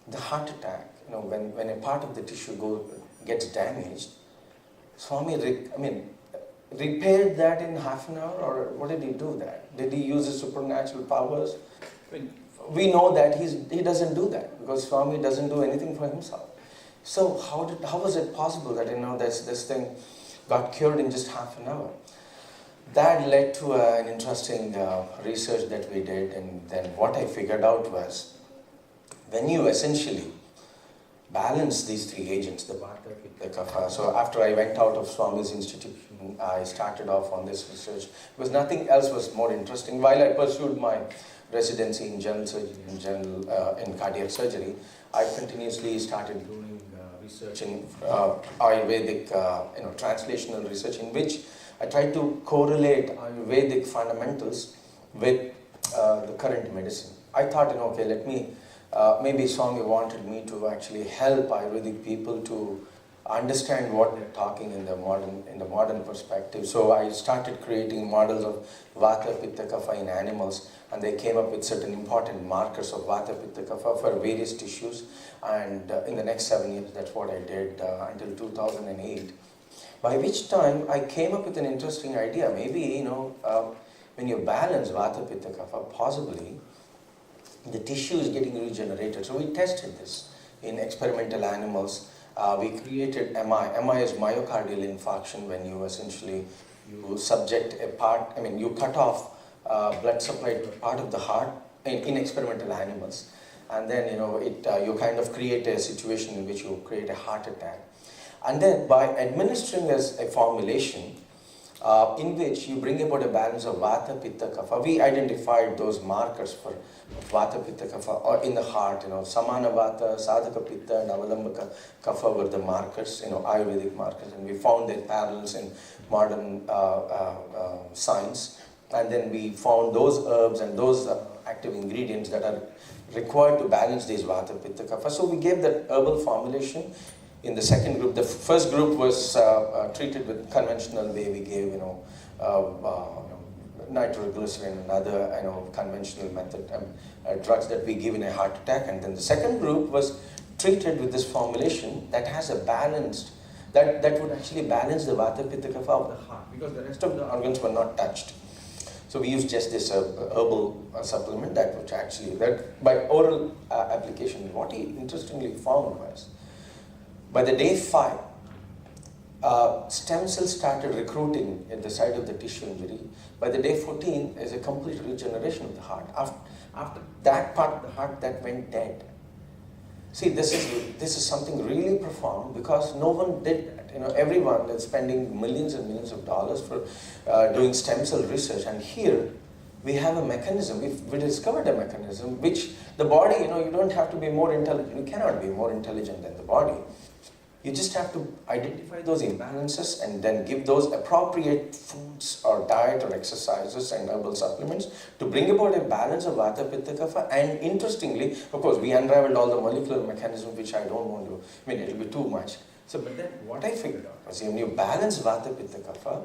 the heart attack, when a part of the tissue gets damaged, Swami, repaired that in half an hour, or what did he do that? Did he use his supernatural powers? We know that he doesn't do that, because Swami doesn't do anything for himself. So how was it possible that this thing got cured in just half an hour? That led to an interesting research that we did, and then what I figured out was, when you essentially balance these three agents, the Vata, Pitta, Kapha. So after I went out of Swami's institution, I started off on this research because nothing else was more interesting. While I pursued my residency in general surgery, in cardiac surgery, I continuously started doing research in Ayurvedic, translational research, in which I tried to correlate Ayurvedic fundamentals with the current medicine. I thought, maybe Swami wanted me to actually help Ayurvedic people to understand what they're talking in the modern perspective. So I started creating models of Vata, Pitta, Kapha in animals, and they came up with certain important markers of Vata, Pitta, Kapha for various tissues. And in the next 7 years, that's what I did until 2008. By which time I came up with an interesting idea. Maybe, when you balance Vata, Pitta, Kapha, possibly the tissue is getting regenerated. So we tested this in experimental animals. We created MI. MI is myocardial infarction, when you subject a part, you cut off blood supply to a part of the heart in experimental animals. And then, you kind of create a situation in which you create a heart attack. And then by administering as a formulation, in which you bring about a balance of Vata, Pitta, Kapha. We identified those markers for Vata, Pitta, Kapha or in the heart. Samana Vata, Sadhaka Pitta, and Avalambaka Kapha were the markers, Ayurvedic markers, and we found their parallels in modern science. And then we found those herbs and those active ingredients that are required to balance these Vata, Pitta, Kapha. So we gave that herbal formulation. In the second group, the first group was treated with conventional way. We gave, nitroglycerin and other, conventional method drugs that we give in a heart attack. And then the second group was treated with this formulation that has a balanced, that would actually balance the Vata, Pitta, Kapha of the heart, because the rest of the organs were not touched. So we used just this herbal supplement that by oral application. What he interestingly found was, by the day 5, stem cells started recruiting at the site of the tissue injury. By the day 14, there's a complete regeneration of the heart. After that part of the heart that went dead. See, this is something really profound, because no one did that. Everyone is spending millions and millions of dollars for doing stem cell research, and here we have a mechanism. We discovered a mechanism which the body, you don't have to be more intelligent. You cannot be more intelligent than the body. You just have to identify those imbalances and then give those appropriate foods or diet or exercises and herbal supplements to bring about a balance of Vata, Pitta, Kapha. And interestingly, of course, we unraveled all the molecular mechanisms, which I don't want to, it'll be too much. So, but then what I figured out was, when you balance Vata, Pitta, Kapha,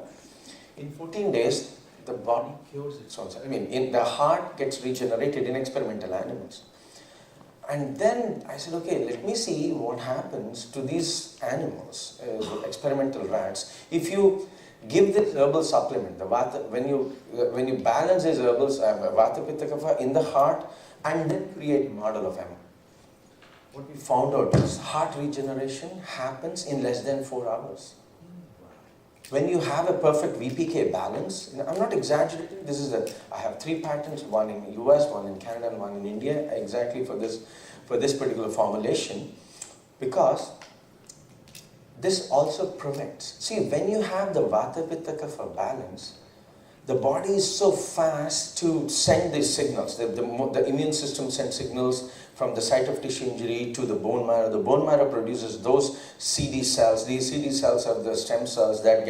in 14 days, the body cures its own self. The heart gets regenerated in experimental animals. And then I said, okay, let me see what happens to these animals, experimental rats. If you give this herbal supplement, the Vata, when you balance these herbals, Vata, Pitta, Kapha in the heart, and then create a model of them, what we found out is heart regeneration happens in less than 4 hours. When you have a perfect VPK balance, I'm not exaggerating, I have 3 patents, one in the US, one in Canada, and one in India, exactly for this particular formulation, because this also prevents. See, when you have the Vata Pitta Kapha balance, the body is so fast to send these signals. The immune system sends signals from the site of tissue injury to the bone marrow. The bone marrow produces those CD cells. These CD cells are the stem cells that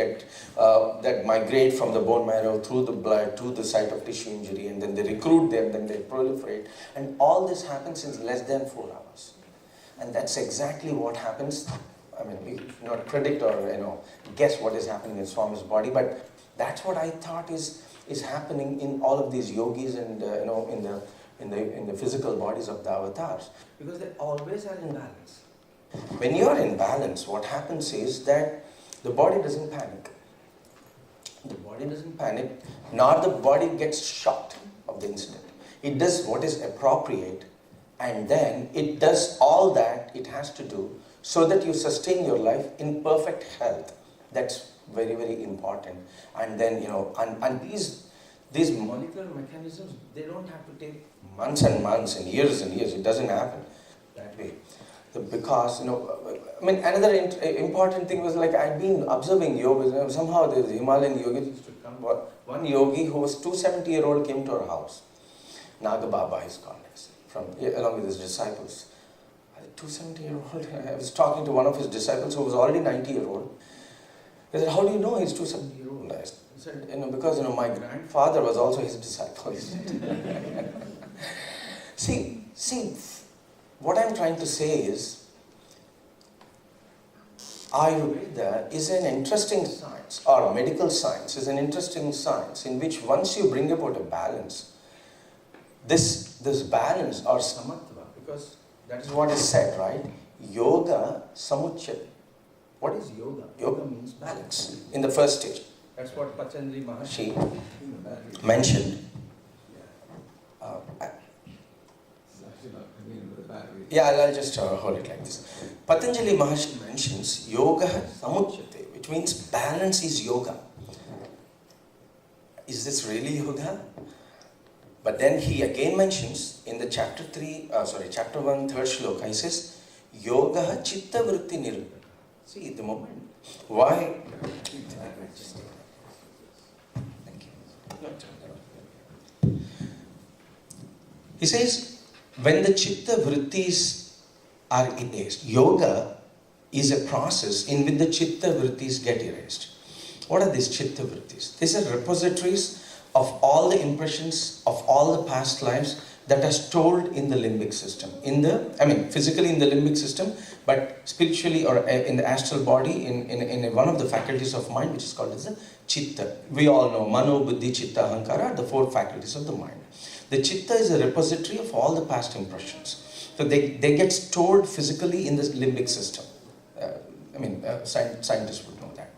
that migrate from the bone marrow through the blood to the site of tissue injury, and then they recruit them, then they proliferate. And all this happens in less than 4 hours. And that's exactly what happens. I mean, we cannot predict or guess what is happening in Swami's body, but that's what I thought is happening in all of these yogis and in the physical bodies of the avatars, because they always are in balance. When you are in balance, what happens is that the body doesn't panic. The body doesn't panic, nor the body gets shocked of the incident. It does what is appropriate, and then it does all that it has to do so that you sustain your life in perfect health. That's very, very important. And then, and these molecular mechanisms, they don't have to take months and months and years. It doesn't happen that way. Because, another important thing was, like, I'd been observing yogas. Somehow the Himalayan yogis used to come. One yogi who was 270-year-old came to our house. Naga Baba is called, along with his disciples. 270-year-old. I was talking to one of his disciples who was already 90-year-old. He said, "How do you know he's 270-year-old?" I said, because my grandfather was also his disciple. See, what I'm trying to say is, Ayurveda is an interesting science, or medical science is an interesting science, in which once you bring about a balance, this balance or samatva, because that is what is said, right? Yoga samuchchati. What is yoga? Yoga means balance in the first stage. That's what Patanjali Maharshi mentioned. I'll just hold it like this. Patanjali Maharshi mentions yoga samuchchati, which means balance is yoga. Is this really yoga? But then he again mentions in the chapter 1, third shloka, he says, yoga chitta vritti niruddha. See, the moment. Why? Thank you. He says, when the chitta vrittis are erased, yoga is a process in which the chitta vrittis get erased. What are these chitta vrittis? These are repositories of all the impressions of all the past lives that are stored in the limbic system. Physically in the limbic system, but spiritually or in the astral body, in one of the faculties of mind, which is called as the chitta. We all know mano, buddhi, chitta, ahankara, the 4 faculties of the mind. The chitta is a repository of all the past impressions. So they get stored physically in the limbic system. Scientists would know that.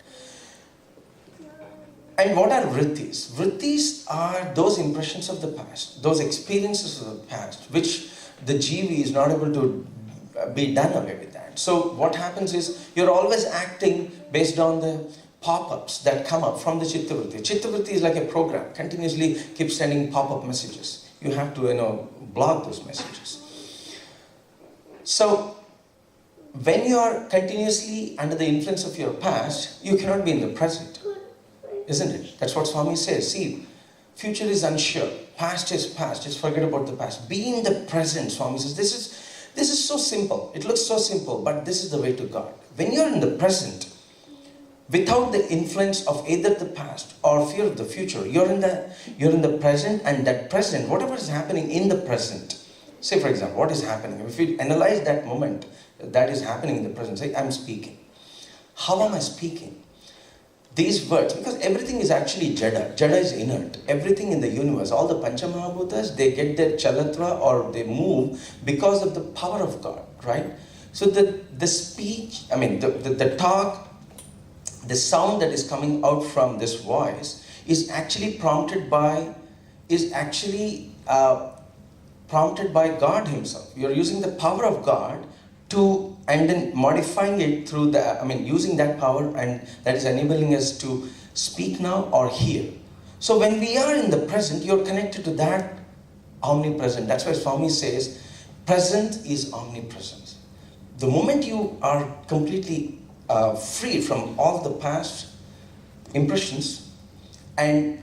And what are vrittis? Vrittis are those impressions of the past, those experiences of the past, which the jivi is not able to be done away with that. So what happens is, you're always acting based on the pop-ups that come up from the chitta vritti. Chitta vritti is like a program, continuously keeps sending pop-up messages. You have to, block those messages. So when you are continuously under the influence of your past, you cannot be in the present. Isn't it? That's what Swami says. See, future is unsure. Past is past. Just forget about the past. Be in the present, Swami says. This is so simple. It looks so simple, but this is the way to God. When you're in the present, without the influence of either the past or fear of the future, you're in the present, and that present, whatever is happening in the present. Say, for example, what is happening? If we analyze that moment that is happening in the present, say, I'm speaking. How am I speaking? These words, because everything is actually jada. Jada is inert. Everything in the universe, all the Panchamahabhutas, they get their chalatva or they move because of the power of God, right? So the speech, the talk, the sound that is coming out from this voice is actually prompted by God Himself. You're using the power of God and then modifying it through using that power, and that is enabling us to speak now or hear. So when we are in the present, you're connected to that omnipresent. That's why Swami says, present is omnipresent. The moment you are completely free from all the past impressions, and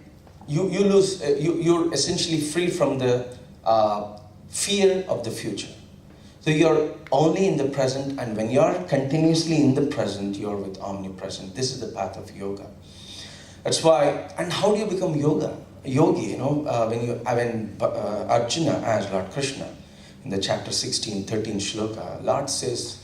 you're essentially free from the fear of the future. So you're only in the present, and when you're continuously in the present, you're with omnipresent. This is the path of yoga. That's why. And how do you become yogi? When Arjuna asked Lord Krishna in the chapter 16, 13 shloka, Lord says,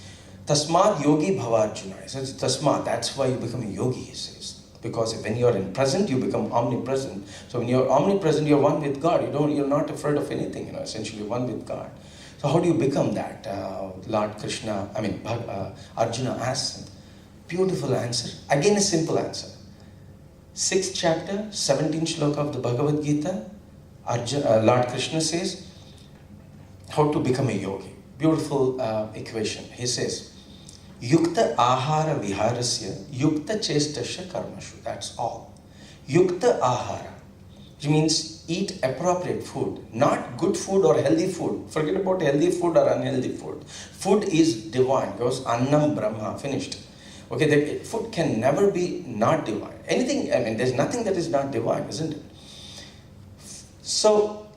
Tasmad yogi bhava Arjuna. He says, Tasmad, that's why you become a yogi, he says. Because when you're in present, you become omnipresent. So when you're omnipresent, you're one with God. You're not afraid of anything, essentially one with God. So how do you become that? Arjuna asks him. Beautiful answer. Again, a simple answer. 6th chapter, 17th shloka of the Bhagavad Gita, Lord Krishna says, how to become a yogi. Beautiful equation. He says, Yukta ahara viharasya, yukta chestasya karmashu. That's all. Yukta ahara, which means eat appropriate food, not good food or healthy food. Forget about healthy food or unhealthy food. Food is divine. Goes annam brahma, finished. Okay, the food can never be not divine. Anything, there's nothing that is not divine, isn't it? So,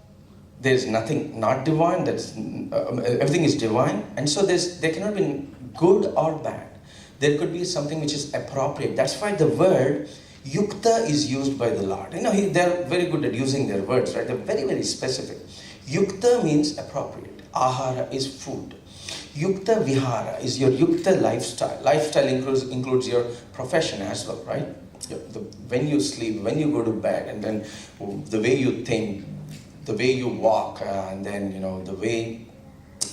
there's nothing not divine, everything is divine, and so there cannot be good or bad. There could be something which is appropriate. That's why the word yukta is used by the Lord. They're very good at using their words, right? They're very, very specific. Yukta means appropriate. Ahara is food. Yukta vihara is your yukta lifestyle. Lifestyle includes your profession as well, right? When you sleep, when you go to bed, and then the way you think, the way you walk, and then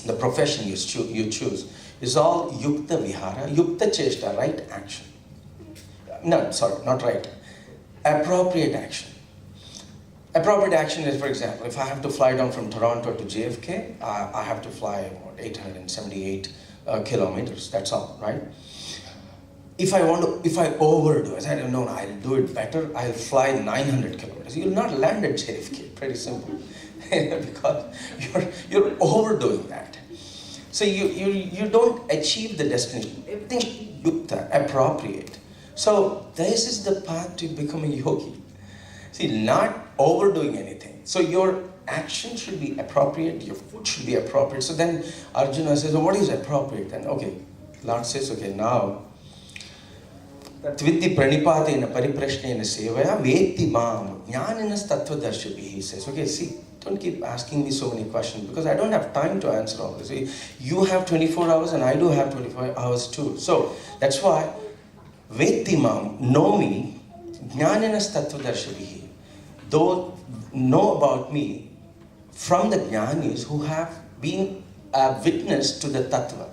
the profession you choose is all yukta vihara, yukta cheshta, right action. No, sorry, not right. Appropriate action. Appropriate action is, for example, if I have to fly down from Toronto to JFK, I have to fly 878 kilometers. That's all, right? If I overdo it, I don't know, I'll do it better. I'll fly 900 kilometers. You'll not land at JFK. Pretty simple, because you're overdoing that. So you don't achieve the destination. Everything yukta, appropriate. So this is the path to become a yogi. See, not overdoing anything. So your action should be appropriate, your food should be appropriate. So then Arjuna says, what is appropriate? Then, okay, Lord says, okay, now, Tviti pranipatena pariprashnena sevaya veti mam jnaninas tattvadarshibhi. He says, okay, see, don't keep asking me so many questions because I don't have time to answer all this. You have 24 hours and I do have 24 hours too. So that's why veti mam, know me, jnaninas tattvadarshibhi. Though know about me from the jnanis who have been a witness to the tattva.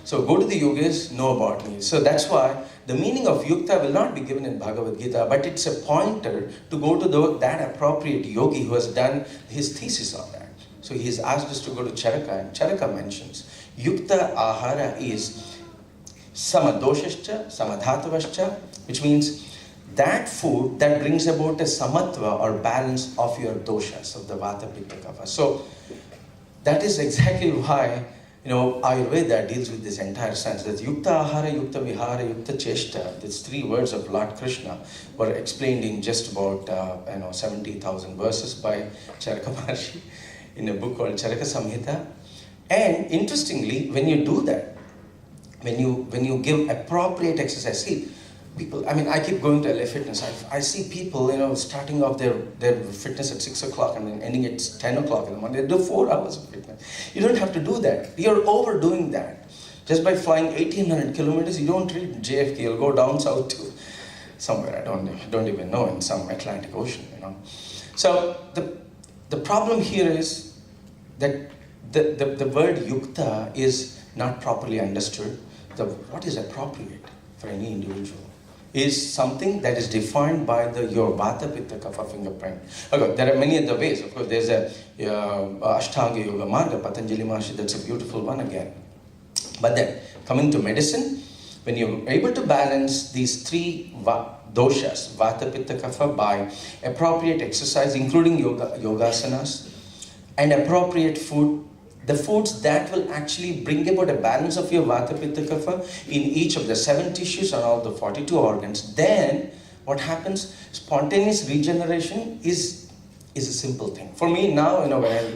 So go to the yogis, know about me. So that's why the meaning of yukta will not be given in Bhagavad Gita, but it's a pointer to go to that appropriate yogi who has done his thesis on that. So he has asked us to go to Charaka, and Charaka mentions yukta ahara is samadoshascha, samadhatavascha, which means that food that brings about a samatva or balance of your doshas, of the vata, pitta, kapha. So that is exactly why Ayurveda deals with this entire science. That yukta ahara, yukta vihara, yukta cheshta, these 3 words of Lord Krishna were explained in just about 70,000 verses by Charaka Maharshi in a book called Charaka Samhita. And interestingly, when you do that, when you give appropriate exercise, see, people, I keep going to LA Fitness. I see people, starting off their fitness at 6 o'clock and then ending at 10 o'clock in the morning. They do 4 hours of fitness. You don't have to do that. You're overdoing that. Just by flying 1,800 kilometers, you don't reach JFK. You'll go down south to somewhere, I don't even know, in some Atlantic Ocean, So the problem here is that the word yukta is not properly understood. What is appropriate for any individual is something that is defined by your vata, pitta, kapha fingerprint. Okay, there are many other ways. Of course, there's a Ashtanga Yoga Marga, Patanjali Maharshi, that's a beautiful one again. But then, coming to medicine, when you're able to balance these 3 doshas, vata, pitta, kapha, by appropriate exercise, including yogasanas, and appropriate food, the foods that will actually bring about a balance of your Vata, Pitta, Kapha in each of the 7 tissues and all the 42 organs, then what happens? Spontaneous regeneration is a simple thing. For me now, when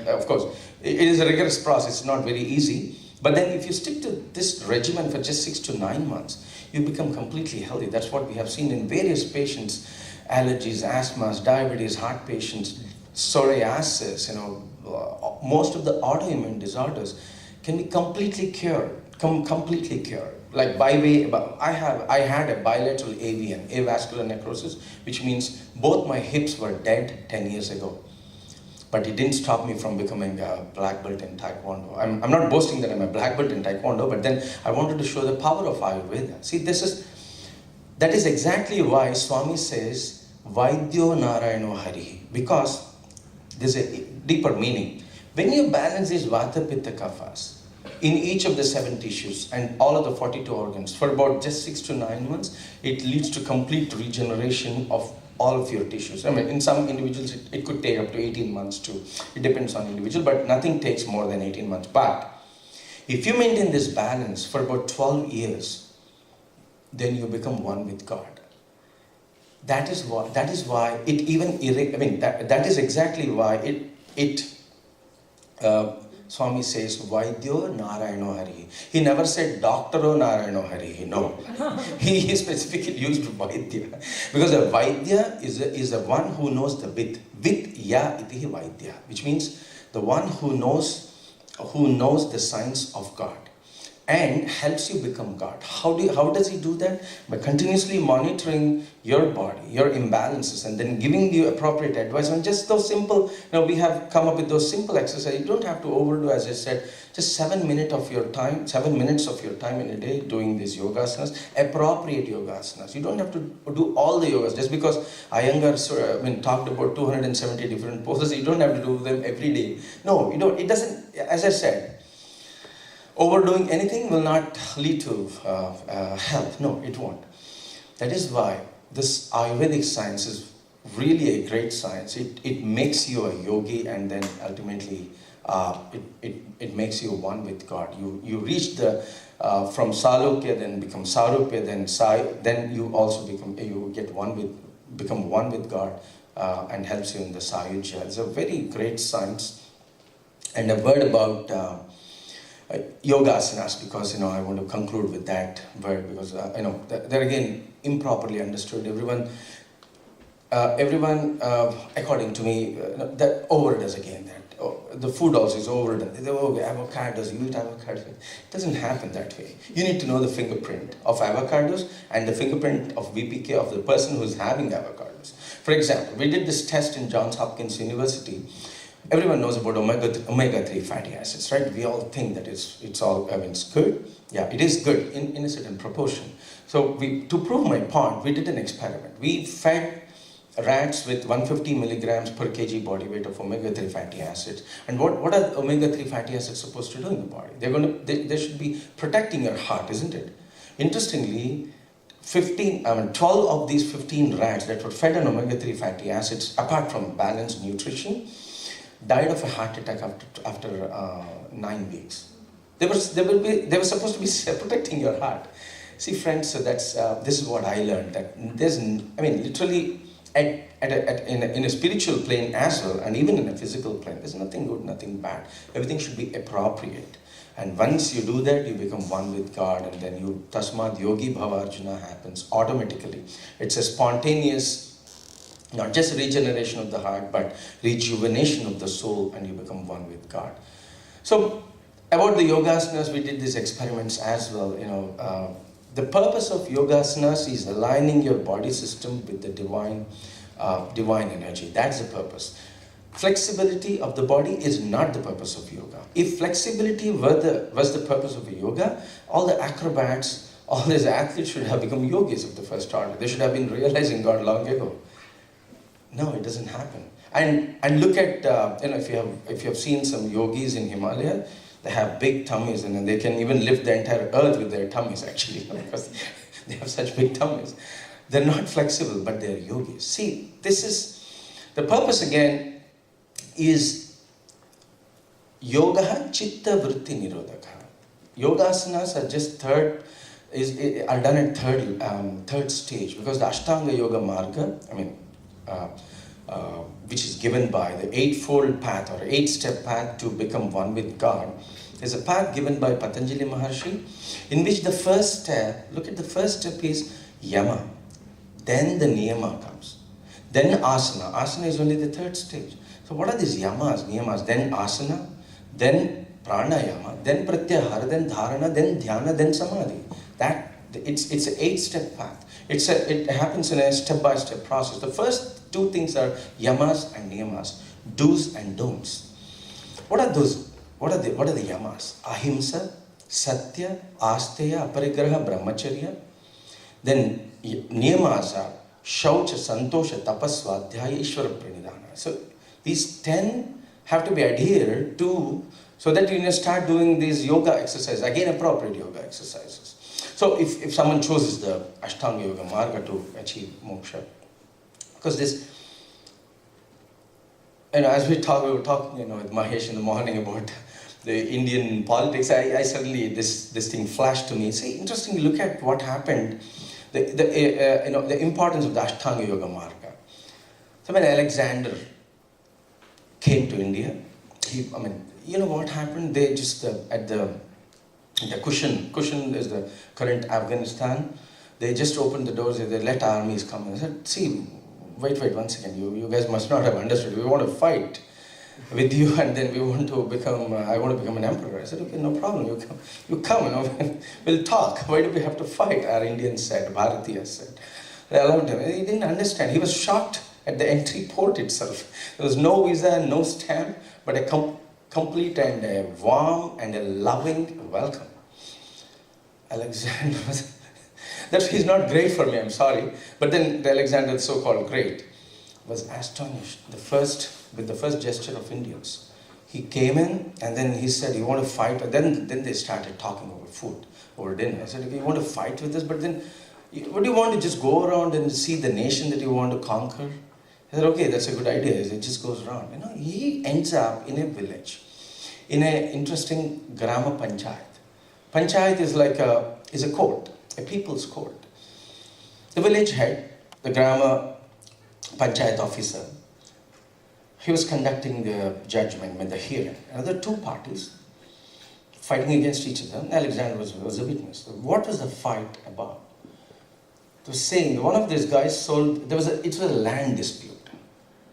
of course, it is a rigorous process, it's not very easy. But then if you stick to this regimen for just 6 to 9 months, you become completely healthy. That's what we have seen in various patients, allergies, asthmas, diabetes, heart patients, psoriasis, most of the autoimmune disorders can be completely cured, completely cured. Like by way, I had a bilateral AVN, avascular necrosis, which means both my hips were dead 10 years ago. But it didn't stop me from becoming a black belt in Taekwondo. I'm not boasting that I'm a black belt in Taekwondo, but then I wanted to show the power of Ayurveda. See, that is exactly why Swami says, Vaidyo Narayano Hari, because there's a deeper meaning. When you balance these Vata, Pitta, Kaphas in each of the 7 tissues and all of the 42 organs for about just 6 to 9 months, it leads to complete regeneration of all of your tissues. I mean, in some individuals, it could take up to 18 months too. It depends on individual, but nothing takes more than 18 months. But if you maintain this balance for about 12 years, then you become one with God. That is why it even, that is exactly why Swami says, Vaidyo Narayano Hari. He never said Doctoro Narayano Hari. No. He specifically used Vaidya. Because a Vaidya is a one who knows the Vid. Vidya iti Vaidya. Which means the one who knows the science of God and helps you become God. How does he do that? By continuously monitoring your body, your imbalances, and then giving you appropriate advice on just those simple, we have come up with those simple exercises. You don't have to overdo, as I said, just 7 minutes of your time in a day doing these yogasanas, appropriate yogasanas. You don't have to do all the yogas. Just because Iyengar talked about 270 different poses, you don't have to do them every day. No, you don't. It doesn't, as I said, overdoing anything will not lead to health. No, it won't. That is why this Ayurvedic science is really a great science. It makes you a yogi, and then ultimately it makes you one with God. You reach the from Salokya, then become Sarupya, then you also become one with God, and helps you in the Sayujya. It's a very great science. And a word about yogasanas, because I want to conclude with that word, because they're again improperly understood. Everyone, according to me, that overdoes again that. The food also is overdone. Avocados, you eat avocados. It doesn't happen that way. You need to know the fingerprint of avocados and the fingerprint of VPK of the person who's having avocados. For example, we did this test in Johns Hopkins University. Everyone knows about omega-3 fatty acids, right? We all think that it's good. Yeah, it is good in a certain proportion. So to prove my point, we did an experiment. We fed rats with 150 milligrams per kg body weight of omega-3 fatty acids. And what are omega-3 fatty acids supposed to do in the body? They should be protecting your heart, isn't it? Interestingly, 12 of these 15 rats that were fed on omega-3 fatty acids, apart from balanced nutrition, died of a heart attack after 9 weeks. They were supposed to be protecting your heart. See, friends, so this is what I learned, that literally in a spiritual plane as well, and even in a physical plane, there's nothing good, nothing bad. Everything should be appropriate. And once you do that, you become one with God, and then Tasmad Yogi Bhava Arjuna happens automatically. It's a spontaneous, not just regeneration of the heart, but rejuvenation of the soul, and you become one with God. So, about the yogasanas, we did these experiments as well. The purpose of yogasanas is aligning your body system with the divine energy. That's the purpose. Flexibility of the body is not the purpose of yoga. If flexibility was the purpose of yoga, all the acrobats, all these athletes should have become yogis of the first order. They should have been realizing God long ago. No, it doesn't happen. And look at if you have seen some yogis in Himalaya, they have big tummies, and they can even lift the entire earth with their tummies, actually, because they have such big tummies. They're not flexible, but they're yogis. See, this is the purpose again, is Yoga chitta vritti nirodhaka. Yogasanas are just are done at third stage, because the Ashtanga Yoga Marga, which is given by the eightfold path or 8-step path to become one with God, is a path given by Patanjali Maharshi, in which the first step, look at the first step is Yama, then the Niyama comes, then Asana. Asana is only the third stage. So what are these Yamas, Niyamas? Then Asana, then Pranayama, then Pratyahara, then Dharana, then Dhyana, then Samadhi. It's an 8-step path. It happens in a step-by-step process. The first two things are Yamas and Niyamas, do's and don'ts. What are those? What are the Yamas? Ahimsa, Satya, Asteya, Aparigraha, Brahmacharya. Then Niyamas are Shaucha, Santosha, Tapasva, Dhyaya, Ishvara Pranidhana. So these 10 have to be adhered to, so that you start doing these yoga exercises, again appropriate yoga exercises. So if someone chooses the Ashtanga Yoga Marga to achieve moksha, because this, as we were talking, with Mahesh in the morning about the Indian politics, I suddenly, this thing flashed to me. See, interestingly, look at what happened, the importance of the Ashtanga Yoga Marga. So when Alexander came to India, what happened? They just, at the Kushan is the current Afghanistan, they just opened the doors, they let armies come and said, see, wait 1 second, you guys must not have understood, we want to fight with you, and then I want to become an emperor. I said, okay, no problem, you come, we'll talk. Why do we have to fight? Our Indians said, Bharatiyas said. They allowed him. He didn't understand. He was shocked at the entry port itself. There was no visa, no stamp, but a complete and a warm and a loving welcome. Alexander was, he's not great for me, I'm sorry. But then the Alexander, so-called great, was astonished with the first gesture of Indians. He came in and then he said, you want to fight? Then they started talking over food, over dinner. I said, okay, you want to fight with us? But then, what do you want to just go around and see the nation that you want to conquer? I said, okay, that's a good idea. It just goes around. He ends up in a village, in an interesting Grama Panchayat. Panchayat is like a court, a people's court. The village head, the Grama Panchayat officer, he was conducting the judgment with the hearing. Now there are two parties fighting against each other. Alexander was a witness. What was the fight about? It was saying one of these guys sold. It was a land dispute.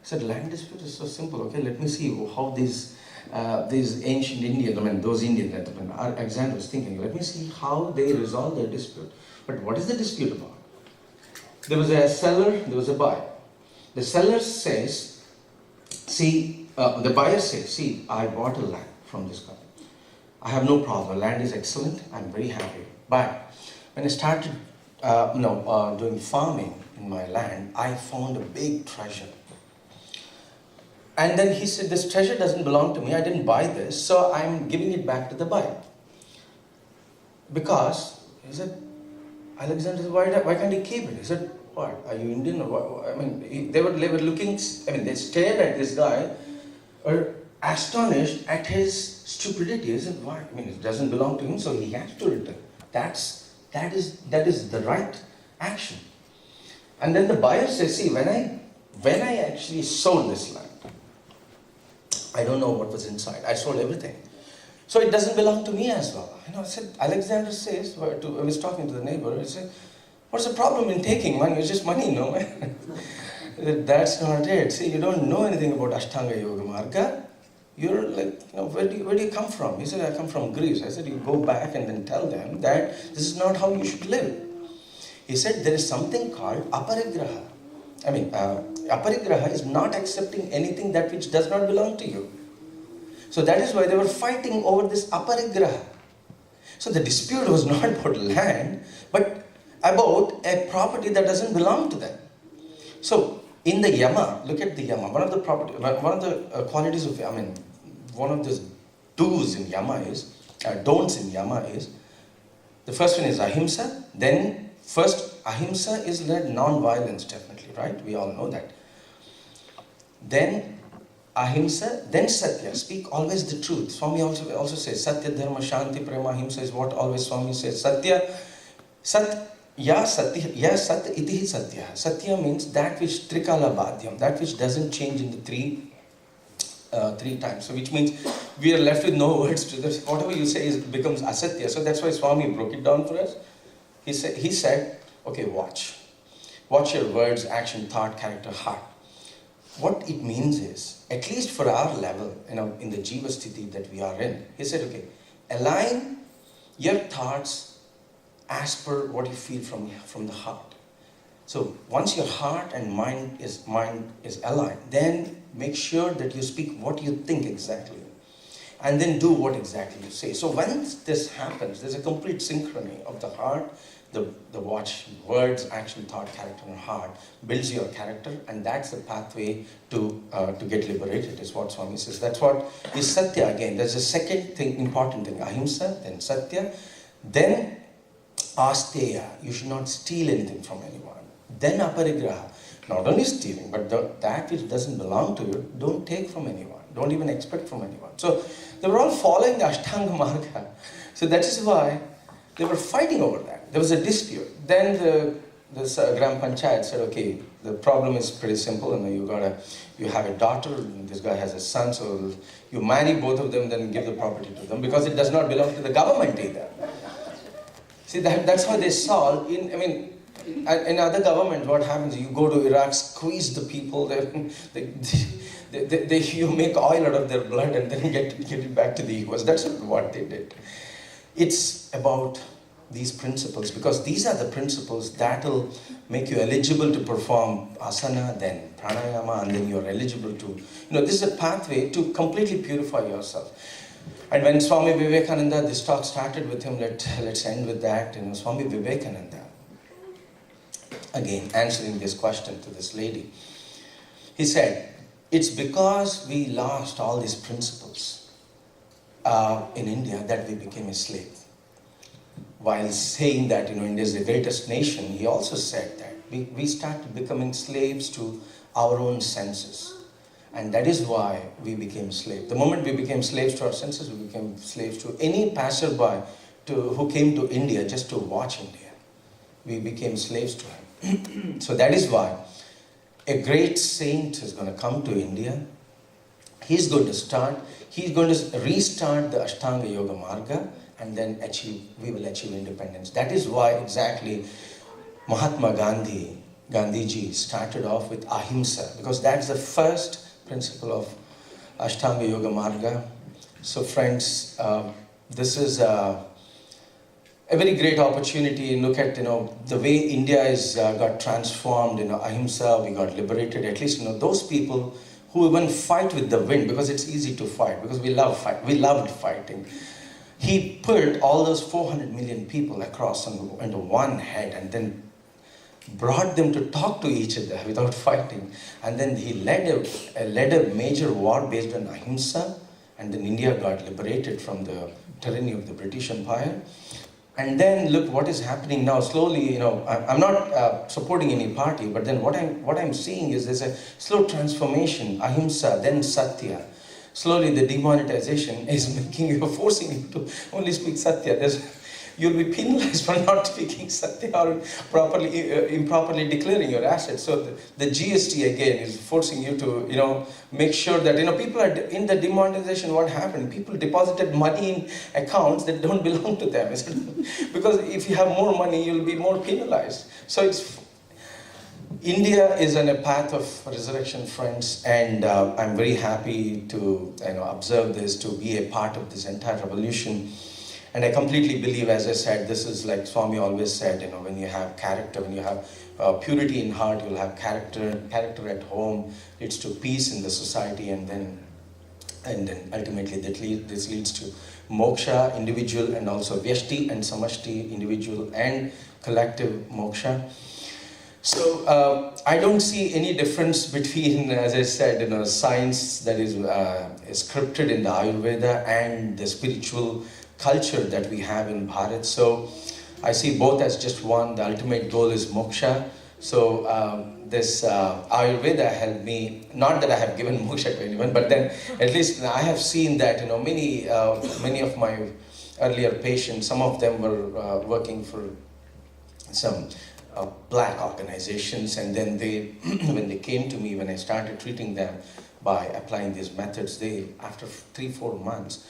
He said, land dispute is so simple. Okay, let me see how these ancient Indians, those Indians, Alexander was thinking, let me see how they resolve their dispute. But what is the dispute about? There was a seller, there was a buyer. The seller says, the buyer says, see, I bought a land from this guy. I have no problem. Land is excellent. I'm very happy. But when I started doing farming in my land, I found a big treasure. And then he said, this treasure doesn't belong to me. I didn't buy this, so I'm giving it back to the buyer. Because, he said, Alexander said, why can't he keep it? He said, what, are you Indian? Or what? They were looking, they stared at this guy, or astonished at his stupidity. He said, why? It doesn't belong to him, so he has to return. That is the right action. And then the buyer says, see, when I actually sold this land, I don't know what was inside. I sold everything. So it doesn't belong to me as well. I said, Alexander says, I was talking to the neighbor, I said, what's the problem in taking money? It's just money, no? That's not it. See, you don't know anything about Ashtanga Yoga Marga. You're like, where do you come from? He said, I come from Greece. I said, you go back and then tell them that this is not how you should live. He said, there is something called aparigraha. Aparigraha is not accepting anything that which does not belong to you. So that is why they were fighting over this aparigraha. So the dispute was not about land, but about a property that doesn't belong to them. So in the Yama, look at the Yama. One of the qualities of, one of the do's in Yama is, don'ts in Yama is, the first one is ahimsa. Then first, ahimsa is non-violence, definitely, right? We all know that. Then ahimsa, then satya. Speak always the truth. Swami also says satya, dharma, shanti, prema, ahimsa is what always Swami says. Satya, sat, ya satya, ya sat iti satya. Satya means that which trikala badhyam, that which doesn't change in the three times. So which means we are left with no words to this. Whatever you say becomes asatya. So that's why Swami broke it down for us. He said, okay, watch your words, action, thought, character, heart. What it means is, at least for our level, in the jiva sthiti that we are in, he said, okay, align your thoughts as per what you feel from the heart. So once your heart and mind is aligned, then make sure that you speak what you think exactly, and then do what exactly you say. So once this happens, there's a complete synchrony of the heart, the watch, words, action, thought, character, and heart builds your character, and that's the pathway to get liberated, is what Swami says. That's what is satya. Again, there's a second thing, important thing, ahimsa, then satya, then asteya. You should not steal anything from anyone. Then aparigraha. Not only stealing, but that which doesn't belong to you, don't take from anyone. Don't even expect from anyone. So they were all following the Ashtanga Marga. So that is why they were fighting over that. There was a dispute. Then the Gram Panchayat said, okay, the problem is pretty simple. You have a daughter, and this guy has a son, so you marry both of them, then give the property to them, because it does not belong to the government either. See, that's how they solve. In other governments, what happens? You go to Iraq, squeeze the people, you make oil out of their blood and then get it back to the US. That's not what they did. It's about these principles, because these are the principles that will make you eligible to perform asana, then pranayama, and then you're eligible to, this is a pathway to completely purify yourself. And when Swami Vivekananda, this talk started with him, let's end with that. Swami Vivekananda, again, answering this question to this lady, he said, it's because we lost all these principles in India that we became a slave. While saying that India is the greatest nation, he also said that we started becoming slaves to our own senses. And that is why we became slaves. The moment we became slaves to our senses, we became slaves to any passerby who came to India just to watch India. We became slaves to him. So that is why a great saint is going to come to India. He's going to restart the Ashtanga Yoga Marga, and then we will achieve independence. That is why exactly Mahatma Gandhiji started off with ahimsa, because that's the first principle of Ashtanga Yoga Marga. So friends, this is a very great opportunity. Look at the way India is got transformed. Ahimsa, we got liberated. At least those people who even fight with the wind, because it's easy to fight, because we loved fighting. He put all those 400 million people across under one head, and then brought them to talk to each other without fighting. And then he led a major war based on ahimsa, and then India got liberated from the tyranny of the British Empire. And then look what is happening now. Slowly, I'm not supporting any party, but then what I'm seeing is there's a slow transformation. Ahimsa, then satya. Slowly, the demonetization is forcing you to only speak satya. You'll be penalized for not speaking satya or improperly declaring your assets. So the GST again is forcing you to, make sure that, people are in the demonetization. What happened? People deposited money in accounts that don't belong to them. Because if you have more money, you'll be more penalized. So India is on a path of resurrection, friends, and I'm very happy to observe this, to be a part of this entire revolution. And I completely believe, as I said, this is like Swami always said, when you have character, when you have purity in heart, you'll have character at home, leads to peace in the society, and then ultimately this leads to moksha, individual, and also vyashti and samashti, individual and collective moksha. So I don't see any difference between, as I said, science that is scripted in the Ayurveda and the spiritual culture that we have in Bharat. So I see both as just one. The ultimate goal is moksha. So this Ayurveda helped me, not that I have given moksha to anyone, but then at least I have seen that, many of my earlier patients, some of them were working for some black organizations, and then they, when they came to me, when I started treating them by applying these methods, after 3-4 months,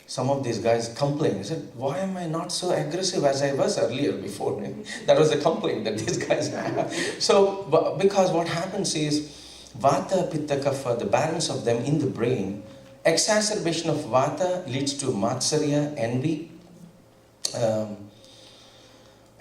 some of these guys complained. I said, why am I not so aggressive as I was earlier before? That was the complaint that these guys have. So, because what happens is, Vata, Pitta, Kapha, the balance of them in the brain, exacerbation of Vata leads to Matsarya, envy.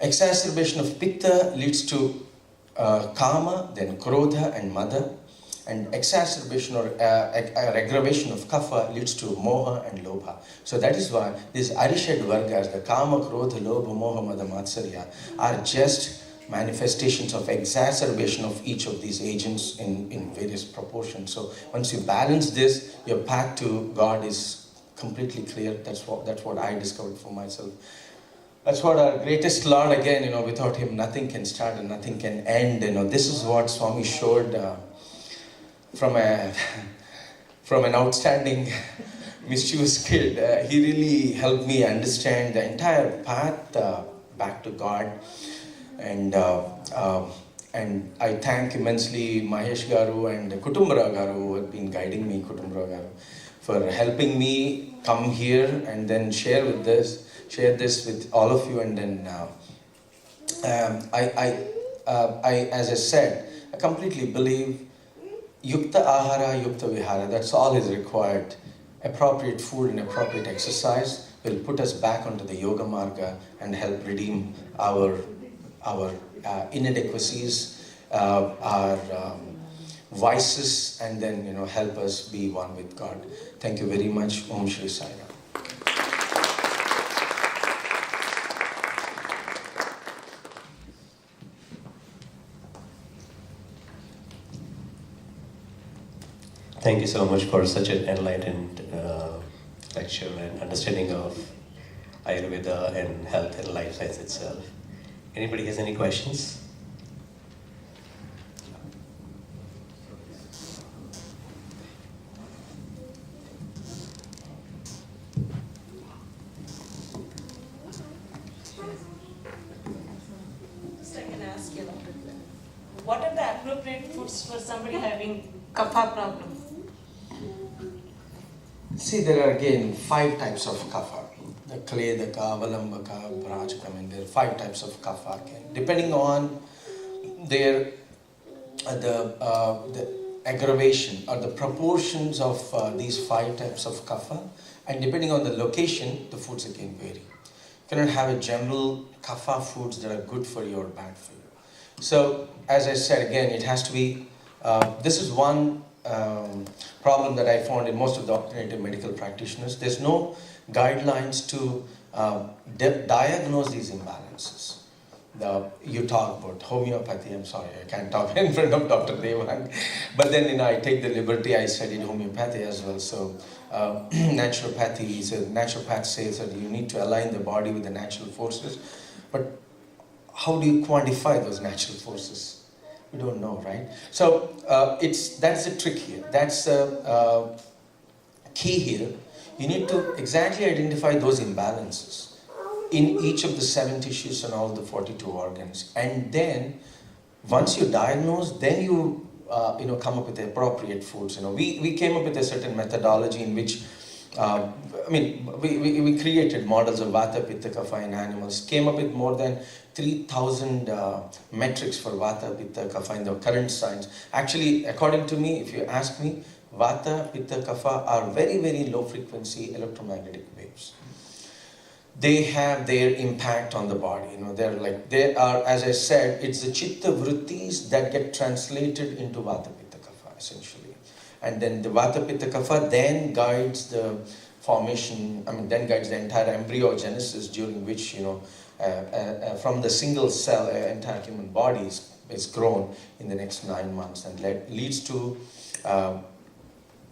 Exacerbation of Pitta leads to Kama, then Krodha and Mada. And exacerbation or aggravation of Kapha leads to Moha and Lobha. So that is why these Arishad Vargas, the Kama, Krodha, Lobha, Moha, Mada, Matsarya, are just manifestations of exacerbation of each of these agents in various proportions. So once you balance this, your path to God is completely clear. That's what I discovered for myself. That's what our greatest Lord, again, without him nothing can start and nothing can end. This is what Swami showed from an outstanding mischievous kid. He really helped me understand the entire path back to God. And I thank immensely Mahesh Garu and Kutumbara Garu, who have been guiding me, Kutumbara Garu, for helping me come here and then share this with all of you. And then as I said, I completely believe Yukta Ahara, Yukta Vihara, that's all is required. Appropriate food and appropriate exercise will put us back onto the Yoga Marga and help redeem our inadequacies, our vices, and then help us be one with God. Thank you very much. Om Shri Sai Ram. Thank you so much for such an enlightened lecture and understanding of Ayurveda and health and life science itself. Anybody has any questions? Just I can ask you, what are the appropriate foods for somebody having kapha problem? See, there are again 5 types of kapha. The Kledaka, Avalambaka, Brajaka, there are 5 types of kapha again. Depending on the aggravation or the proportions of these 5 types of kapha, and depending on the location, the foods again vary. You cannot have a general kapha foods that are good for you or bad for you. So, as I said again, it has to be, this is one problem that I found in most of the alternative medical practitioners. There's no guidelines to diagnose these imbalances. You talk about homeopathy. I'm sorry, I can't talk in front of Dr. Devang. But then I take the liberty, I studied homeopathy as well. So naturopathy is naturopath says that you need to align the body with the natural forces. But how do you quantify those natural forces? We don't know, right? So that's the trick here. That's the key here. You need to exactly identify those imbalances in each of the 7 tissues and all the 42 organs. And then, once you diagnose, then you come up with the appropriate foods. We came up with a certain methodology in which, we created models of Vata, Pitta, Kapha in animals, came up with more than 3,000 metrics for Vata, Pitta, Kapha in the current science. Actually, according to me, if you ask me, Vata, Pitta, Kapha are very, very low frequency electromagnetic waves. They have their impact on the body. They are, as I said, it's the chitta vrittis that get translated into Vata, Pitta, Kapha, essentially. And then the Vata, Pitta, Kapha then guides the formation, then guides the entire embryogenesis, during which, from the single cell, entire human body is grown in the next 9 months, and leads to,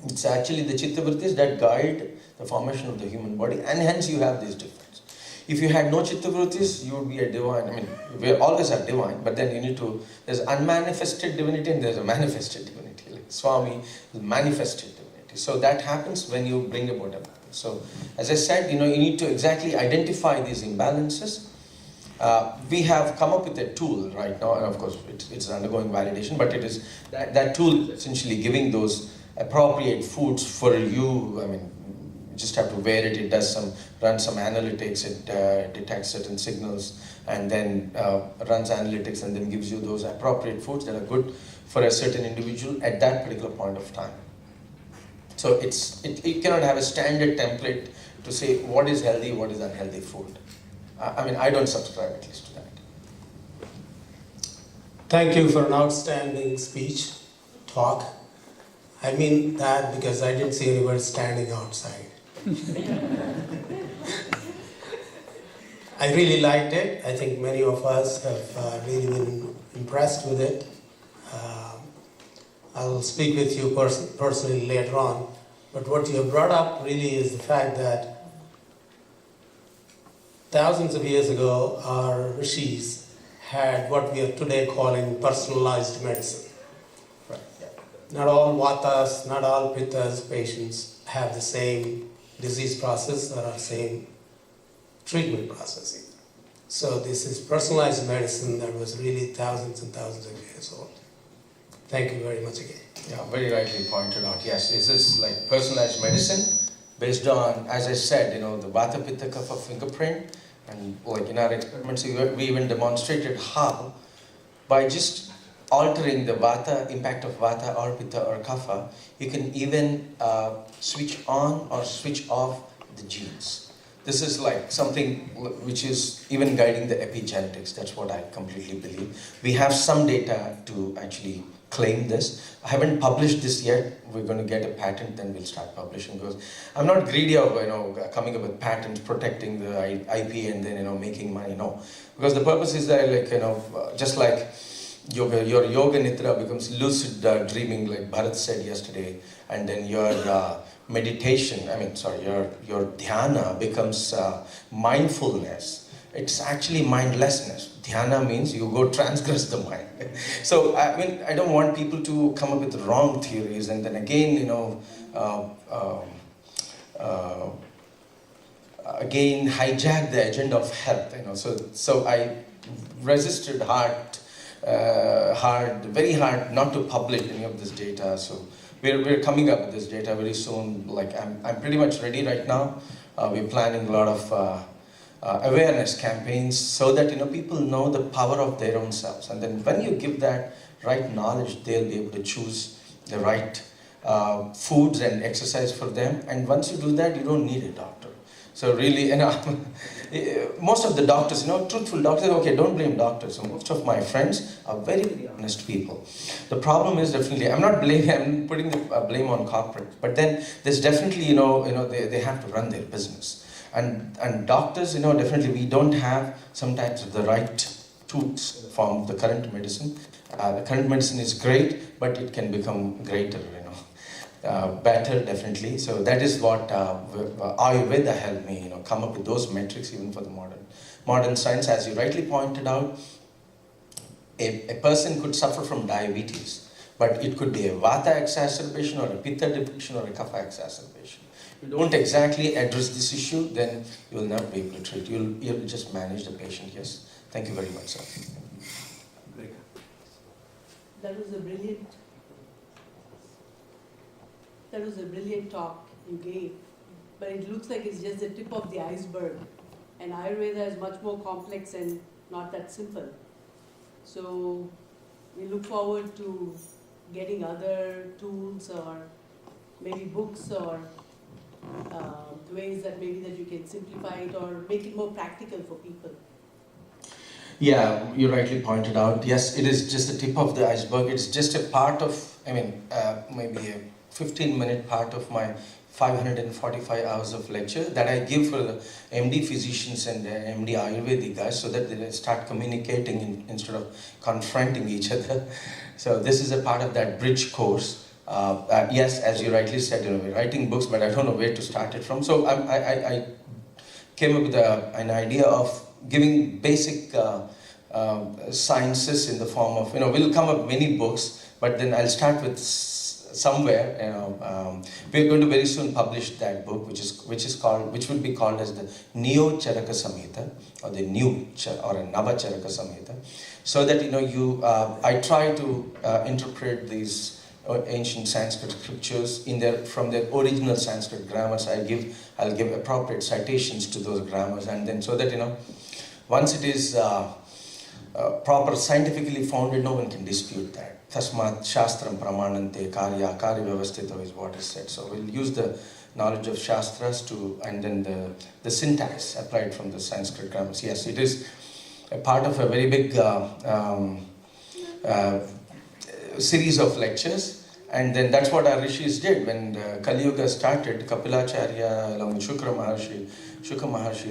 it's actually the chitta vrittis that guide the formation of the human body, and hence you have these differences. If you had no chittavrittis, you would be a divine. I mean, we always are divine, but then you need to, there's unmanifested divinity and there's a manifested divinity. Like Swami is manifested divinity. So that happens when you bring about a balance. So as I said, you need to exactly identify these imbalances. We have come up with a tool right now, and of course it's undergoing validation, but it is that tool is essentially giving those appropriate foods for you. I mean, you just have to wear it, it does run some analytics, it detects certain signals, and then runs analytics and then gives you those appropriate foods that are good for a certain individual at that particular point of time. So it cannot have a standard template to say what is healthy, what is unhealthy food. I mean, I don't subscribe at least to that. Thank you for an outstanding speech, talk. I mean that because I didn't see anybody standing outside. I really liked it. I think many of us have really been impressed with it. I'll speak with you personally later on. But what you have brought up really is the fact that thousands of years ago, our rishis had what we are today calling personalized medicine. Right. Yeah. Not all vatas, not all pittas patients have the same disease process or the same treatment process either. So this is personalized medicine that was really thousands and thousands of years old. Thank you very much again. Yeah, very rightly pointed out. Yes, this is like personalized medicine based on, as I said, the Vata Pitta Kapha fingerprint, and like in our experiments, we even demonstrated how by just altering the Vata, impact of Vata or Pitta or Kapha, you can even switch on or switch off the genes. This is like something which is even guiding the epigenetics. That's what I completely believe. We have some data to actually claim this. I haven't published this yet. We're going to get a patent, then we'll start publishing, because I'm not greedy of coming up with patents, protecting the IP, and then making money. No, because the purpose is that just like yoga, your yoga nidra becomes lucid dreaming, like Bharat said yesterday, and then your meditation, your dhyana becomes mindfulness. It's actually mindlessness. Dhyana means you go transgress the mind. So, I don't want people to come up with wrong theories and then again, again hijack the agenda of health. So I resisted very hard not to publish any of this data. So we're coming up with this data very soon. Like I'm pretty much ready right now. We're planning a lot of awareness campaigns so that people know the power of their own selves, and then when you give that right knowledge, they'll be able to choose the right foods and exercise for them. And once you do that, you don't need a doctor. So really, most of the doctors, truthful doctors, okay, don't blame doctors. So most of my friends are very, very honest people. The problem is definitely, I'm putting the blame on corporate, but then there's definitely, they have to run their business. And doctors, definitely we don't have sometimes the right tools from the current medicine. The current medicine is great, but it can become greater, better definitely. So that is what Ayurveda helped me, come up with those metrics even for the modern science. As you rightly pointed out, a person could suffer from diabetes, but it could be a Vata exacerbation or a Pitta depletion or a Kapha exacerbation. If you don't exactly address this issue, then you will not be able to treat. You'll just manage the patient. Yes. Thank you very much, sir. That was a brilliant talk you gave, but it looks like it's just the tip of the iceberg. And Ayurveda is much more complex and not that simple. So we look forward to getting other tools or maybe books or ways that you can simplify it or make it more practical for people. Yeah, you rightly pointed out. Yes, it is just the tip of the iceberg. It's just a part of, maybe a 15-minute part of my 545 hours of lecture that I give for the MD physicians and the MD Ayurvedic guys, so that they start communicating instead of confronting each other. So this is a part of that bridge course. Yes, as you rightly said, we're writing books, but I don't know where to start it from. So I came up with an idea of giving basic sciences in the form of, we'll come up with many books, but then I'll start with somewhere, we're going to very soon publish that book, which will be called as the Neo Charaka Samhita, or the New or a Nava Charaka Samhita, so that I try to interpret these ancient Sanskrit scriptures from their original Sanskrit grammars. I'll give appropriate citations to those grammars, and then so that once it is proper scientifically founded, no one can dispute that. Tasmat Shastram Pramanante Karya Vyavastito is what is said. So we'll use the knowledge of Shastras and then the syntax applied from the Sanskrit grammars. Yes, it is a part of a very big series of lectures. And then that's what our rishis did when Kali Yuga started. Kapilacharya along with Shukra Maharshi,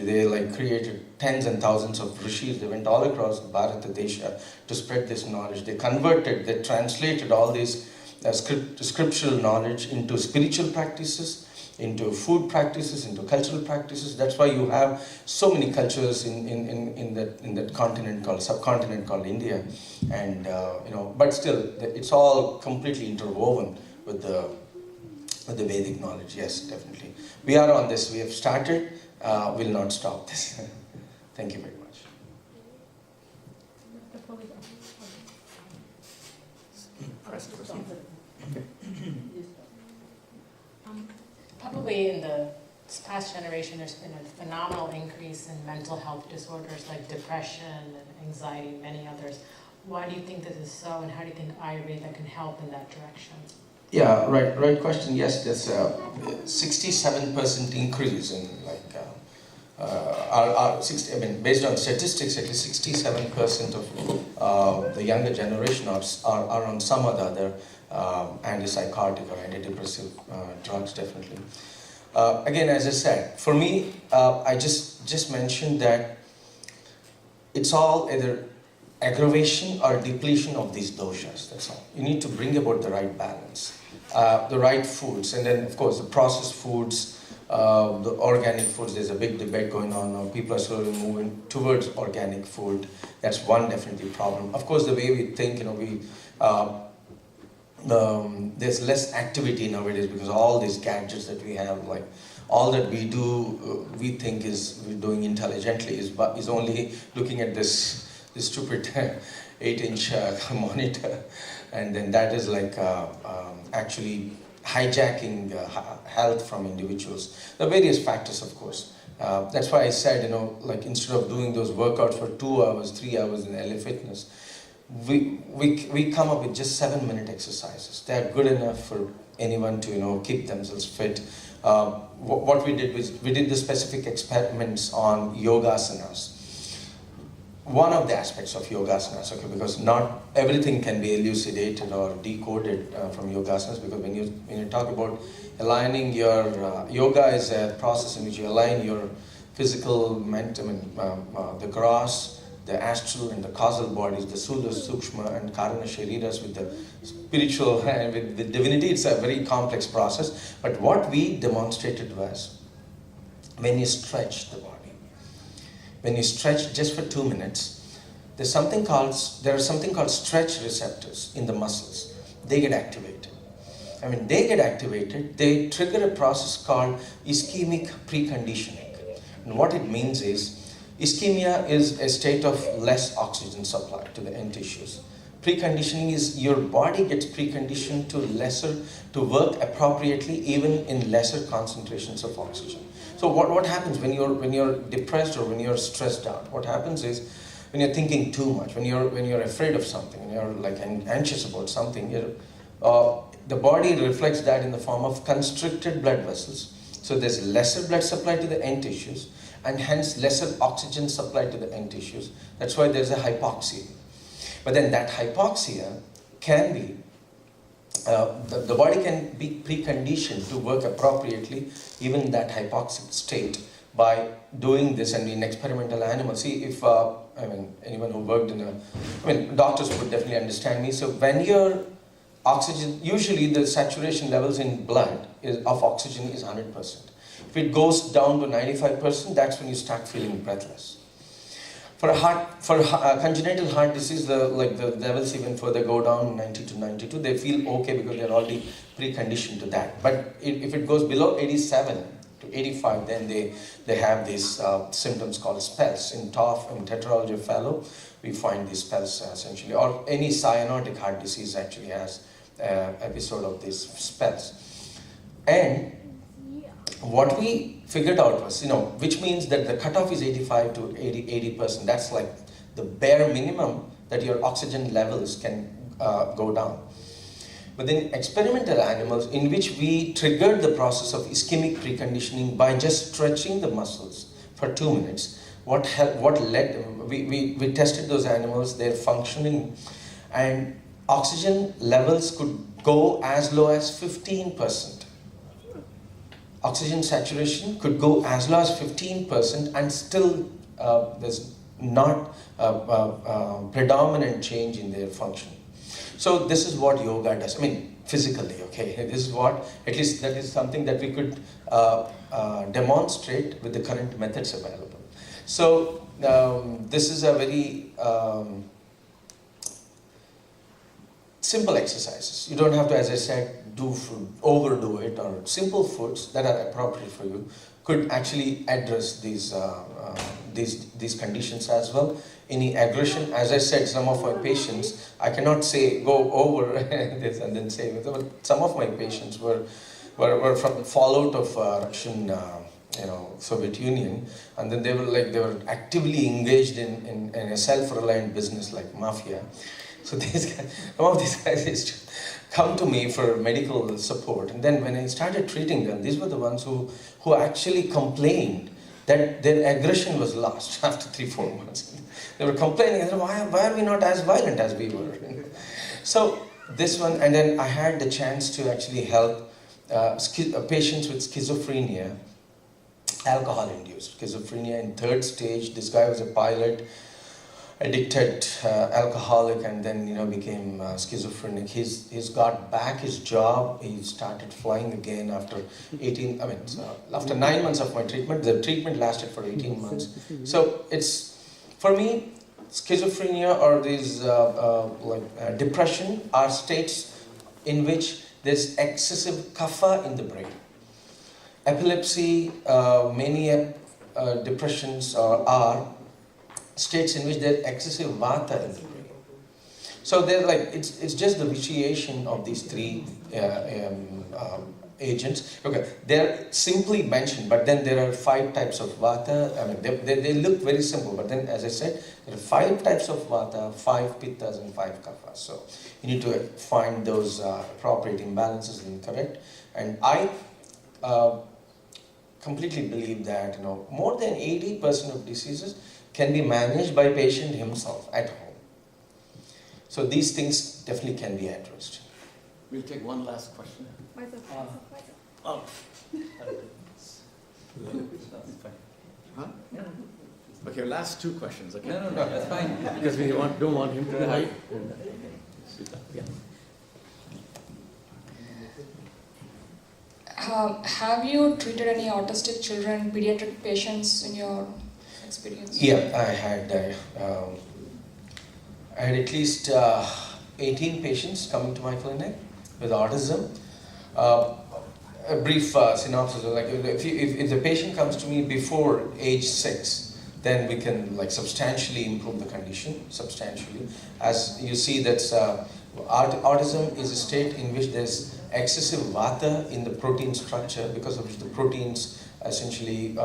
they created tens and thousands of rishis. They went all across Bharata Desha to spread this knowledge. They translated all this scriptural knowledge into spiritual practices, into food practices, into cultural practices. That's why you have so many cultures in that subcontinent called India, and but still it's all completely interwoven with the Vedic knowledge. Yes, definitely. We are on this. We have started. Will not stop this. Thank you very much. Probably in the past generation, there's been a phenomenal increase in mental health disorders like depression and anxiety and many others. Why do you think this is so, and how do you think Ayurveda can help in that direction? Yeah, right question. Yes, there's a 67% increase in based on statistics, at least 67% of the younger generation are on some or the other antipsychotic or antidepressive drugs, definitely. Again, as I said, for me, I just mentioned that it's all either aggravation or depletion of these doshas, that's all. You need to bring about the right balance, the right foods, and then of course the processed foods, the organic foods. There's a big debate going on now. People are slowly moving towards organic food. That's one definitely problem. Of course, the way we think, there's less activity nowadays because all these gadgets that we have, like all that we do, we think we're doing intelligently is only looking at this stupid 8-inch monitor, and then that is actually hijacking health from individuals. There are various factors, of course. That's why I said, instead of doing those workouts for 2 hours, 3 hours in LA Fitness, we come up with just 7-minute exercises. They are good enough for anyone to keep themselves fit. What we did was we did the specific experiments on yogasanas. One of the aspects of yogasanas, okay, because not everything can be elucidated or decoded from yogasanas, because when you talk about aligning your yoga is a process in which you align your physical, the gross, the astral and the causal bodies, the Sula, Sukshma and Karana Shariras with the spiritual and with the divinity. It's a very complex process. But what we demonstrated was when you stretch the body, when you stretch just for 2 minutes, there are something called stretch receptors in the muscles. They get activated. They trigger a process called ischemic preconditioning. And what it means is, ischemia is a state of less oxygen supply to the end tissues. Preconditioning is your body gets preconditioned to work appropriately even in lesser concentrations of oxygen. So what happens when you're depressed or when you're stressed out? What happens is when you're thinking too much, when you're afraid of something, when you're anxious about something, the body reflects that in the form of constricted blood vessels. So there's lesser blood supply to the end tissues, and hence lesser oxygen supply to the end tissues. That's why there's a hypoxia. But then that hypoxia can be, the body can be preconditioned to work appropriately even in that hypoxic state by doing this. And in experimental animals, see if, anyone who worked doctors would definitely understand me. So when your oxygen, usually the saturation levels in blood of oxygen is 100%. If it goes down to 95%, that's when you start feeling breathless. For congenital heart disease, the levels even further go down 90 to 92. They feel okay because they're already preconditioned to that. But if it goes below 87 to 85, then they have these symptoms called spells. In TOF, in tetralogy of Fallot, we find these spells essentially. Or any cyanotic heart disease actually has episode of these spells. And what we figured out was, which means that the cutoff is 85 to 80%. That's like the bare minimum that your oxygen levels can go down. But in experimental animals, in which we triggered the process of ischemic preconditioning by just stretching the muscles for 2 minutes, we tested those animals, their functioning, and oxygen levels could go as low as 15%. Oxygen saturation could go as low as 15%, and still there's not predominant change in their function. So this is what yoga does. I mean, physically, okay. This is what, at least that is something that we could demonstrate with the current methods available. So this is a very simple exercises. You don't have to, as I said, overdo it, or simple foods that are appropriate for you could actually address these conditions as well. Any aggression, as I said, some of my patients, I cannot say go over this and then say, but some of my patients were from the fallout of Russian, Soviet Union, and then they were actively engaged in a self-reliant business like mafia. So some of these guys used to come to me for medical support, and then when I started treating them, these were the ones who actually complained that their aggression was lost after 3-4 months. They were complaining, why are we not as violent as we were? So this one, and then I had the chance to actually help patients with schizophrenia, alcohol-induced schizophrenia in 3rd stage. This guy was a pilot, addicted alcoholic, and then became schizophrenic. He's got back his job. He started flying again after 9 months of my treatment. The treatment lasted for 18 months. So it's, for me, schizophrenia or these depression are states in which there's excessive kapha in the brain. Epilepsy, mania, depressions are states in which there's excessive vata in the brain. So they're it's just the vitiation of these 3 agents. Okay, they're simply mentioned, but then there are 5 types of vata. I mean, they look very simple, but then, as I said, there are 5 types of vata, 5 pittas and 5 kaphas. So you need to find those appropriate imbalances and correct. And I completely believe that more than 80% of diseases can be managed by patient himself at home. So these things definitely can be addressed. We'll take one last question. Oh. Huh? Okay, last 2 questions. Okay. No, that's fine. Because we don't want him to hide. Yeah. Have you treated any autistic children, pediatric patients in your experience? Yeah, I had at least 18 patients coming to my clinic with autism. A brief synopsis, if the patient comes to me before age 6, then we can substantially improve the condition, substantially. As you see, that's autism is a state in which there's excessive vata in the protein structure, because of which the proteins essentially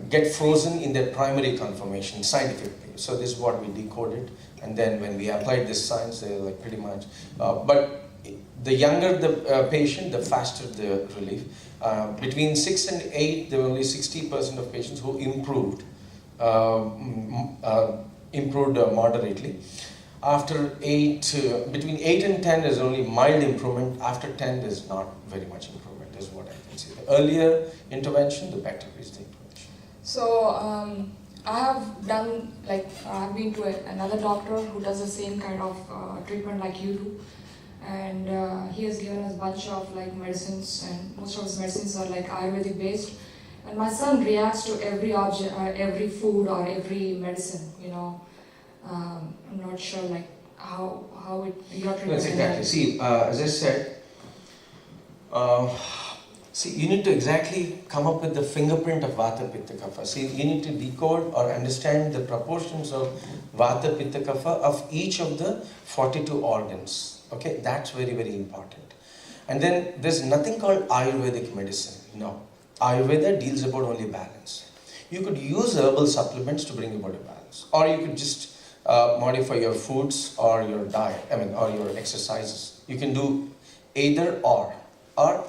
get frozen in their primary conformation scientifically. So this is what we decoded, and then when we applied this science, they're pretty much. But the younger the patient, the faster the relief. Between 6 and 8, there were only 60% of patients who improved moderately. After 8, between 8 and 10, there's only mild improvement. After 10, there's not very much improvement, is what I can say. The earlier intervention, the better is the intervention. So I have done, I've been to another doctor who does the same kind of treatment like you do. and he has given us a bunch of like medicines, and most of his medicines are like Ayurvedic based. And my son reacts to every object, every food or every medicine. I'm not sure like how your treatment. That's exactly. See, as I said, you need to exactly come up with the fingerprint of Vata, Pitta, Kapha. See, you need to decode or understand the proportions of Vata, Pitta, Kapha of each of the 42 organs. Okay, that's very, very important. And then there's nothing called Ayurvedic medicine. No. Ayurveda deals about only balance. You could use herbal supplements to bring about a balance. Or you could just modify your foods or your diet, or your exercises. You can do either or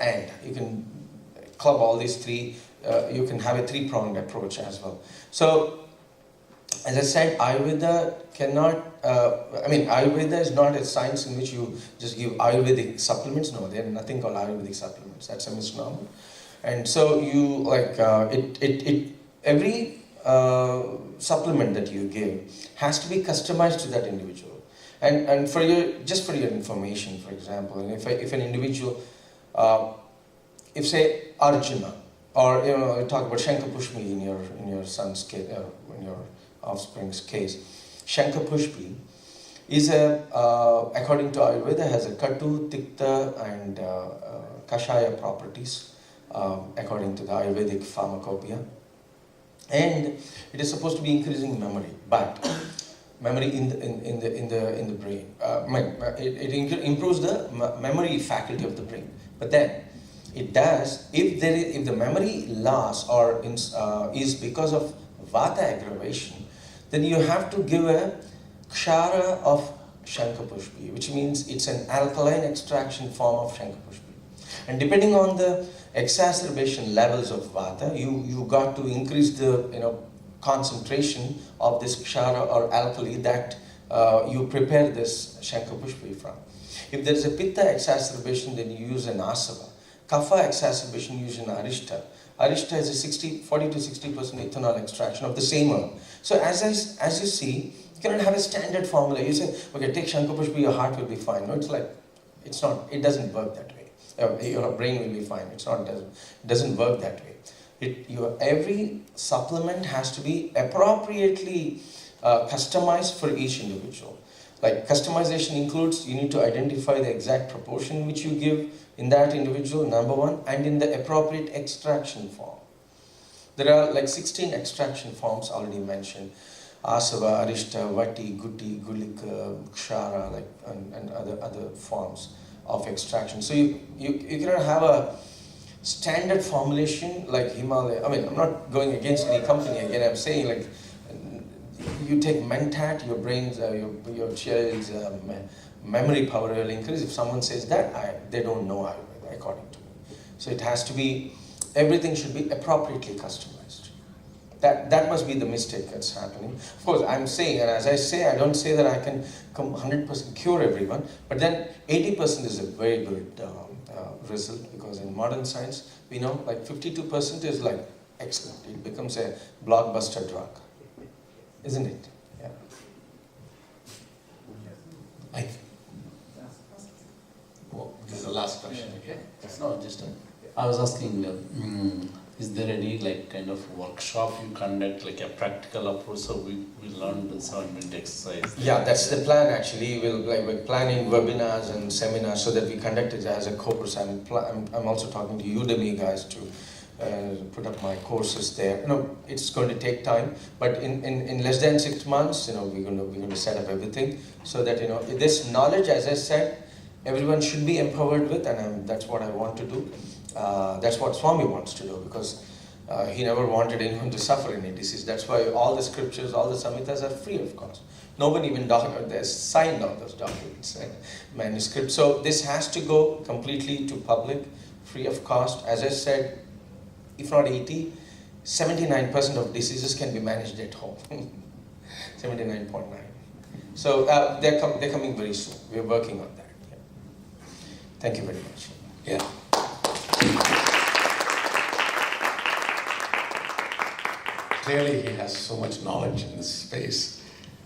and. You can club all these three. You can have a three-pronged approach as well. So, as I said, Ayurveda cannot, Ayurveda is not a science in which you just give Ayurvedic supplements. No, there's nothing called Ayurvedic supplements. That's a misnomer. And so you every supplement that you give has to be customized to that individual. And for your information, for example, and if an individual, if say Arjuna, or you talk about Shankapushpi in your son's case, in your offspring's case, Shankapushpi is according to Ayurveda, has a Katu, Tikta and Kashaya properties. According to the Ayurvedic pharmacopoeia, and it is supposed to be increasing memory, but memory in the brain. It improves the memory faculty of the brain. But then it does if the memory loss or is because of Vata aggravation, then you have to give a Kshara of Shankapushpi, which means it's an alkaline extraction form of Shankapushpi. And depending on the exacerbation levels of Vata, you got to increase the concentration of this Kshara or alkali that you prepare this Shankapushpi from. If there is a Pitta exacerbation, then you use an Asava. Kapha exacerbation, you use an Arishta. Arishta is a 40 to 60% ethanol extraction of the same herb. So as you see, you cannot have a standard formula. You say, okay, take Shankapushpi, your heart will be fine. No, it's not. It doesn't work that way. Your brain will be fine. It doesn't work that way. Every supplement has to be appropriately customized for each individual. Like customization includes, you need to identify the exact proportion which you give in that individual, number one, and in the appropriate extraction form. There are like 16 extraction forms already mentioned. Asava, Arishta, Vati, Guti, Gulika, Kshara, and other forms of extraction. So you cannot have a standard formulation like Himalaya. I'm not going against any company again. I'm saying like you take Mentat, your brain's, your child's memory power will increase. If someone says that, they don't know Ayurveda according to me. So it has to be, everything should be appropriately customized. That must be the mistake that's happening. Of course, I'm saying, and as I say, I don't say that I can 100% cure everyone, but then 80% is a very good result, because in modern science, we know like 52% is like excellent. It becomes a blockbuster drug, isn't it? Yeah. Well, this is the last question, okay? No, I was asking, is there any like kind of workshop you conduct, like a practical approach, so we learn the 7-minute exercise? Yeah, that's the plan actually. We're planning webinars and seminars so that we conduct it as a course. I'm also talking to Udemy guys to put up my courses there. It's going to take time, but in less than 6 months, we're going to set up everything so that this knowledge, as I said, everyone should be empowered with, and that's what I want to do. That's what Swami wants to do, because he never wanted anyone to suffer any disease. That's why all the scriptures, all the samhitas are free of cost. Nobody even signed all those documents and manuscripts. So this has to go completely to public, free of cost. As I said, if not 80, 79% of diseases can be managed at home. 79.9. So they're coming very soon. We're working on that. Yeah. Thank you very much. Yeah. Clearly, he has so much knowledge in this space.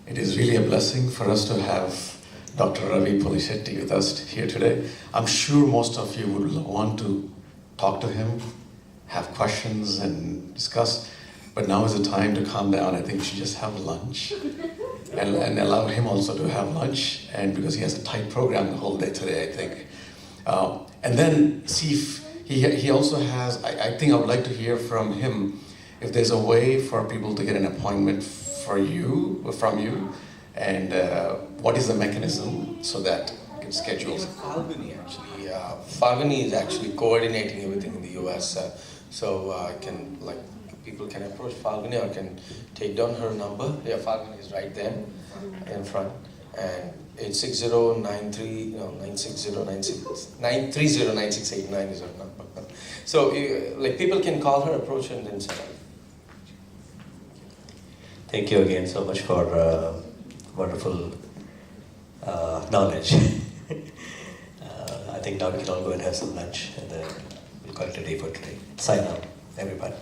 It is really a blessing for us to have Dr. Ravi Polishetty with us here today. I'm sure most of you would want to talk to him, have questions and discuss, but now is the time to calm down. I think we should just have lunch and allow him also to have lunch, and because he has a tight program the whole day today, I think. And then see if he also has, I think I would like to hear from him if there's a way for people to get an appointment from you, and what is the mechanism so that it's scheduled? Falguni actually. Falguni is actually coordinating everything in the US. People can approach Falguni or can take down her number. Yeah, Falguni is right there in front. And 9309689 is her number. So people can call her, approach her, and then set up. Thank you again so much for wonderful knowledge. I think now we can all go and have some lunch, and then we'll call it a day for today. Sign out, everybody.